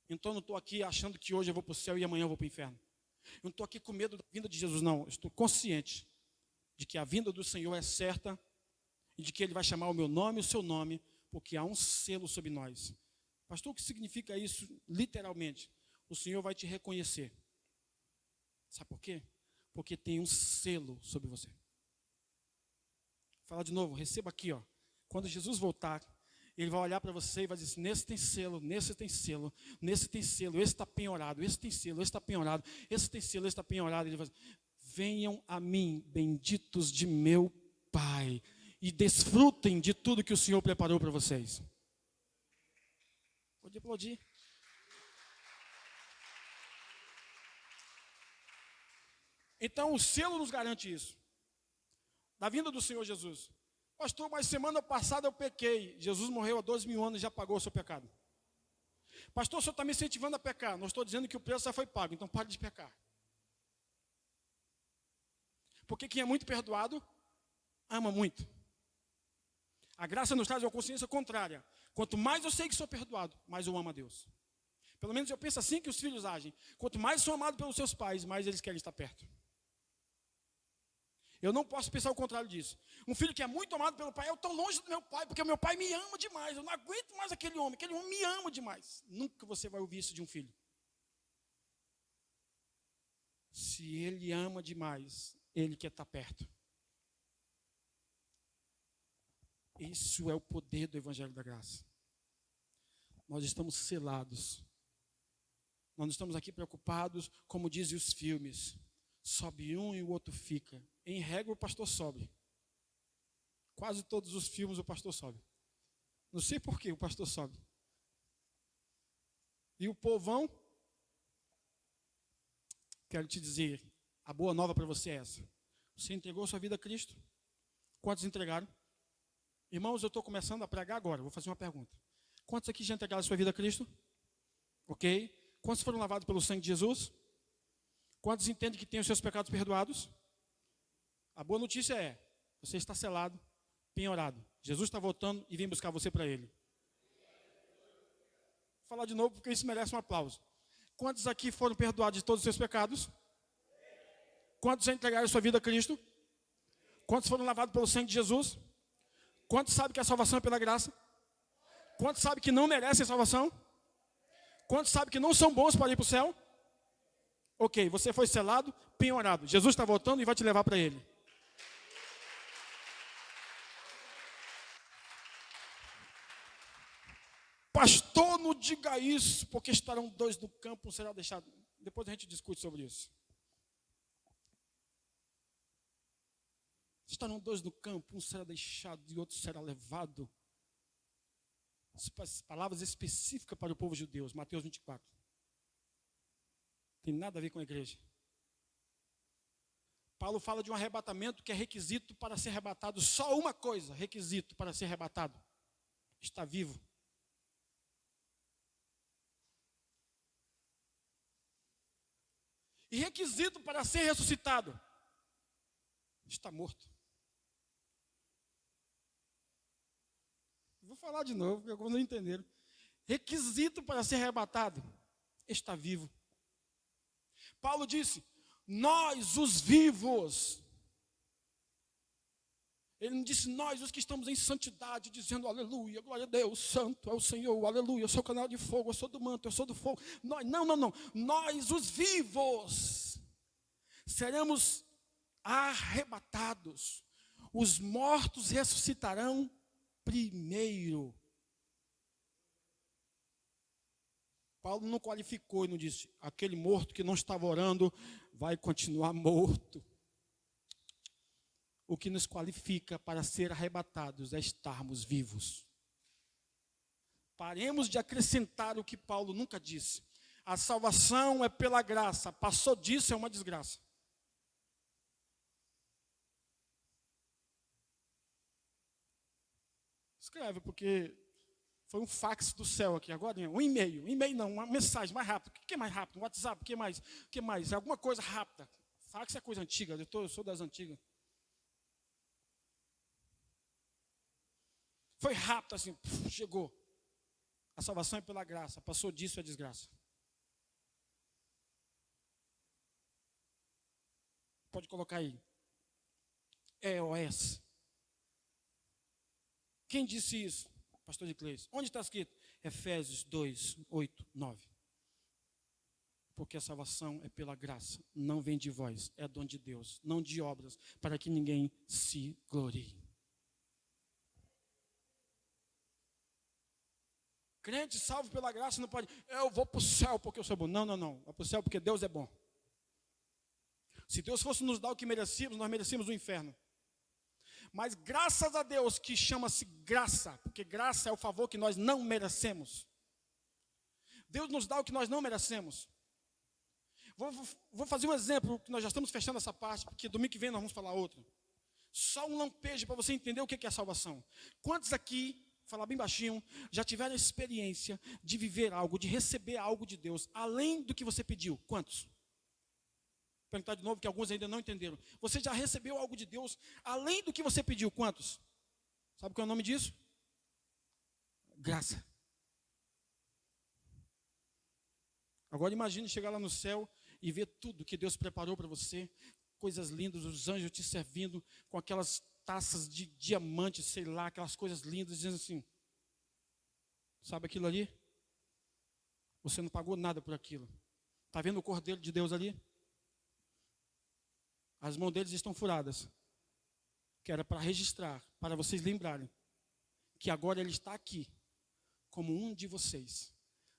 Então eu não estou aqui achando que hoje eu vou para o céu e amanhã eu vou para o inferno. Eu não estou aqui com medo da vinda de Jesus, não. Eu estou consciente de que a vinda do Senhor é certa e de que Ele vai chamar o meu nome e o seu nome, porque há um selo sobre nós. Pastor, o que significa isso literalmente? O Senhor vai te reconhecer. Sabe por quê? Porque tem um selo sobre você. Vou falar de novo, receba aqui, ó. Quando Jesus voltar, Ele vai olhar para você e vai dizer assim, nesse tem selo, nesse tem selo, nesse tem selo, esse está penhorado, esse tem selo, esse está penhorado, esse tem selo, esse está penhorado. Ele vai dizer, venham a mim, benditos de meu Pai, e desfrutem de tudo que o Senhor preparou para vocês. Pode aplaudir. Então o selo nos garante isso. Da vinda do Senhor Jesus. Pastor, mas semana passada eu pequei. Jesus morreu há 12 mil anos e já pagou o seu pecado. Pastor, o senhor está me incentivando a pecar. Não estou dizendo que o preço já foi pago, então pare de pecar. Porque quem é muito perdoado, ama muito. A graça nos traz uma consciência contrária. Quanto mais eu sei que sou perdoado, mais eu amo a Deus. Pelo menos eu penso assim que os filhos agem. Quanto mais são amados pelos seus pais, mais eles querem estar perto. Eu não posso pensar o contrário disso. Um filho que é muito amado pelo pai, eu estou longe do meu pai, porque o meu pai me ama demais. Eu não aguento mais aquele homem me ama demais. Nunca você vai ouvir isso de um filho. Se ele ama demais, ele quer estar perto. Isso é o poder do Evangelho da Graça. Nós estamos selados. Nós não estamos aqui preocupados, como dizem os filmes. Sobe um e o outro fica. Em regra, o pastor sobe. Quase todos os filmes o pastor sobe. Não sei por que o pastor sobe. E o povão, quero te dizer, a boa nova para você é essa. Você entregou sua vida a Cristo? Quantos entregaram? Irmãos, eu estou começando a pregar agora. Vou fazer uma pergunta. Quantos aqui já entregaram sua vida a Cristo? Ok. Quantos foram lavados pelo sangue de Jesus? Quantos entendem que têm os seus pecados perdoados? A boa notícia é, você está selado, penhorado. Jesus está voltando e vem buscar você para Ele. Vou falar de novo porque isso merece um aplauso. Quantos aqui foram perdoados de todos os seus pecados? Quantos já entregaram sua vida a Cristo? Quantos foram lavados pelo sangue de Jesus? Quantos sabem que a salvação é pela graça? Quantos sabem que não merecem a salvação? Quantos sabem que não são bons para ir para o céu? Ok, você foi selado, penhorado. Jesus está voltando e vai te levar para Ele. Pastor, não diga isso, porque estarão dois no campo, um será deixado. Depois a gente discute sobre isso. Estarão dois no campo, um será deixado e outro será levado. As palavras específicas para o povo judeu, Mateus 24. Tem nada a ver com a igreja. Paulo fala de um arrebatamento que é requisito para ser arrebatado. Só uma coisa, requisito para ser arrebatado: está vivo. E requisito para ser ressuscitado: está morto. Vou falar de novo, porque alguns não entenderam. Requisito para ser arrebatado: está vivo. Paulo disse: nós, os vivos. Ele não disse nós, os que estamos em santidade, dizendo aleluia, glória a Deus, santo é o Senhor, aleluia, eu sou o canal de fogo, eu sou do manto, eu sou do fogo. Nós, não. Nós, os vivos, seremos arrebatados. Os mortos ressuscitarão primeiro. Paulo não qualificou e não disse: aquele morto que não estava orando vai continuar morto. O que nos qualifica para ser arrebatados é estarmos vivos. Paremos de acrescentar o que Paulo nunca disse. A salvação é pela graça. Passou disso, é uma desgraça. Escreve, porque foi um fax do céu aqui agora. Um e-mail não, uma mensagem mais rápida. O que é mais rápido? Um WhatsApp, o que mais? O que mais? Alguma coisa rápida. Fax é coisa antiga, eu sou das antigas. Foi rápido assim, chegou. A salvação é pela graça, passou disso é desgraça. Pode colocar aí. EOS. Quem disse isso? Pastor de Cleis. Onde está escrito? Efésios 2, 8, 9. Porque a salvação é pela graça, não vem de vós, é dom de Deus, não de obras, para que ninguém se glorie. Crente salvo pela graça não pode, eu vou para o céu porque eu sou bom. Não. Vou para o céu porque Deus é bom. Se Deus fosse nos dar o que merecíamos, nós merecíamos o inferno. Mas graças a Deus que chama-se graça, porque graça é o favor que nós não merecemos. Deus nos dá o que nós não merecemos. Vou fazer um exemplo, que nós já estamos fechando essa parte, porque domingo que vem nós vamos falar outra. Só um lampejo para você entender o que é a salvação. Quantos aqui, falar bem baixinho, já tiveram a experiência de viver algo, de receber algo de Deus, além do que você pediu? Quantos? Vou perguntar de novo, que alguns ainda não entenderam. Você já recebeu algo de Deus, além do que você pediu? Quantos? Sabe qual é o nome disso? Graça. Agora imagine chegar lá no céu e ver tudo que Deus preparou para você, coisas lindas, os anjos te servindo com aquelas taças de diamante, sei lá, aquelas coisas lindas, dizendo assim: sabe aquilo ali? Você não pagou nada por aquilo. Está vendo o Cordeiro de Deus ali? As mãos deles estão furadas, que era para registrar, para vocês lembrarem que agora ele está aqui, como um de vocês.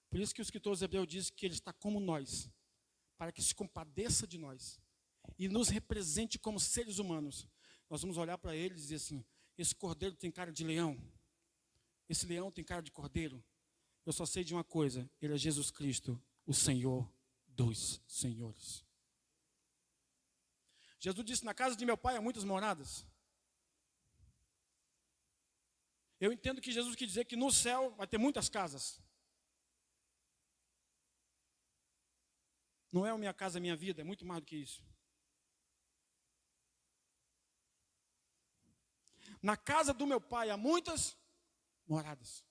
Por isso que o escritor Hebreu diz que ele está como nós, para que se compadeça de nós e nos represente como seres humanos. Nós vamos olhar para ele e dizer assim: esse cordeiro tem cara de leão, esse leão tem cara de cordeiro. Eu só sei de uma coisa: ele é Jesus Cristo, o Senhor dos senhores. Jesus disse: na casa de meu pai há muitas moradas. Eu entendo que Jesus quis dizer que no céu vai ter muitas casas. Não é a minha casa, a minha vida, é muito mais do que isso. Na casa do meu pai há muitas moradas.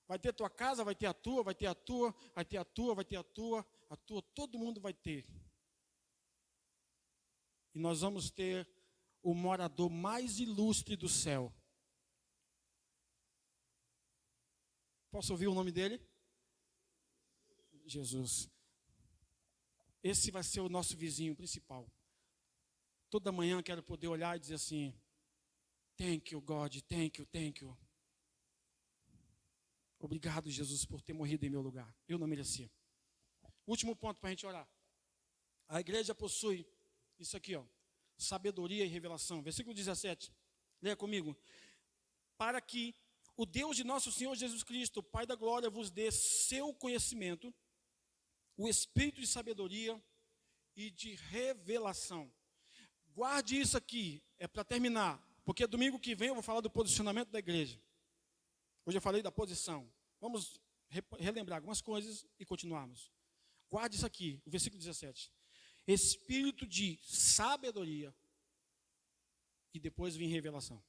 Vai ter tua casa, vai ter a tua, vai ter a tua, vai ter a tua, vai ter a tua, todo mundo vai ter. E nós vamos ter o morador mais ilustre do céu. Posso ouvir o nome dele? Jesus. Esse vai ser o nosso vizinho principal. Toda manhã quero poder olhar e dizer assim: thank you, God, thank you. Obrigado, Jesus, por ter morrido em meu lugar. Eu não merecia. Último ponto para a gente orar. A igreja possui isso aqui, ó, sabedoria e revelação. Versículo 17. Leia comigo. Para que o Deus de nosso Senhor Jesus Cristo, Pai da glória, vos dê seu conhecimento, o espírito de sabedoria e de revelação. Guarde isso aqui, é para terminar, porque domingo que vem eu vou falar do posicionamento da igreja. Hoje eu falei da posição. Vamos relembrar algumas coisas e continuarmos. Guarde isso aqui, o versículo 17. Espírito de sabedoria e depois vem revelação.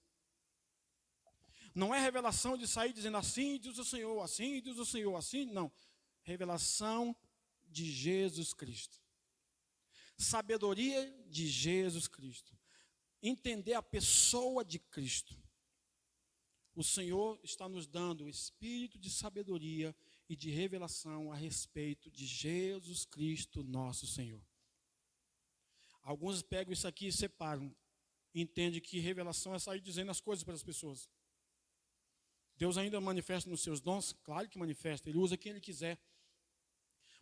Não é revelação de sair dizendo assim diz o Senhor, assim diz o Senhor, assim, não. Revelação de Jesus Cristo. Sabedoria de Jesus Cristo. Entender a pessoa de Cristo. O Senhor está nos dando o espírito de sabedoria e de revelação a respeito de Jesus Cristo, nosso Senhor. Alguns pegam isso aqui e separam. Entendem que revelação é sair dizendo as coisas para as pessoas. Deus ainda manifesta nos seus dons? Claro que manifesta, Ele usa quem Ele quiser.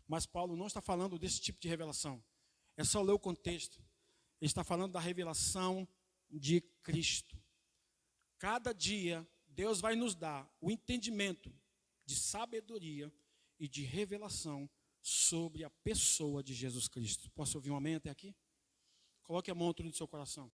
Mas Paulo não está falando desse tipo de revelação. É só ler o contexto. Ele está falando da revelação de Cristo. Cada dia, Deus vai nos dar o entendimento de sabedoria e de revelação sobre a pessoa de Jesus Cristo. Posso ouvir um amém até aqui? Coloque a mão no seu coração.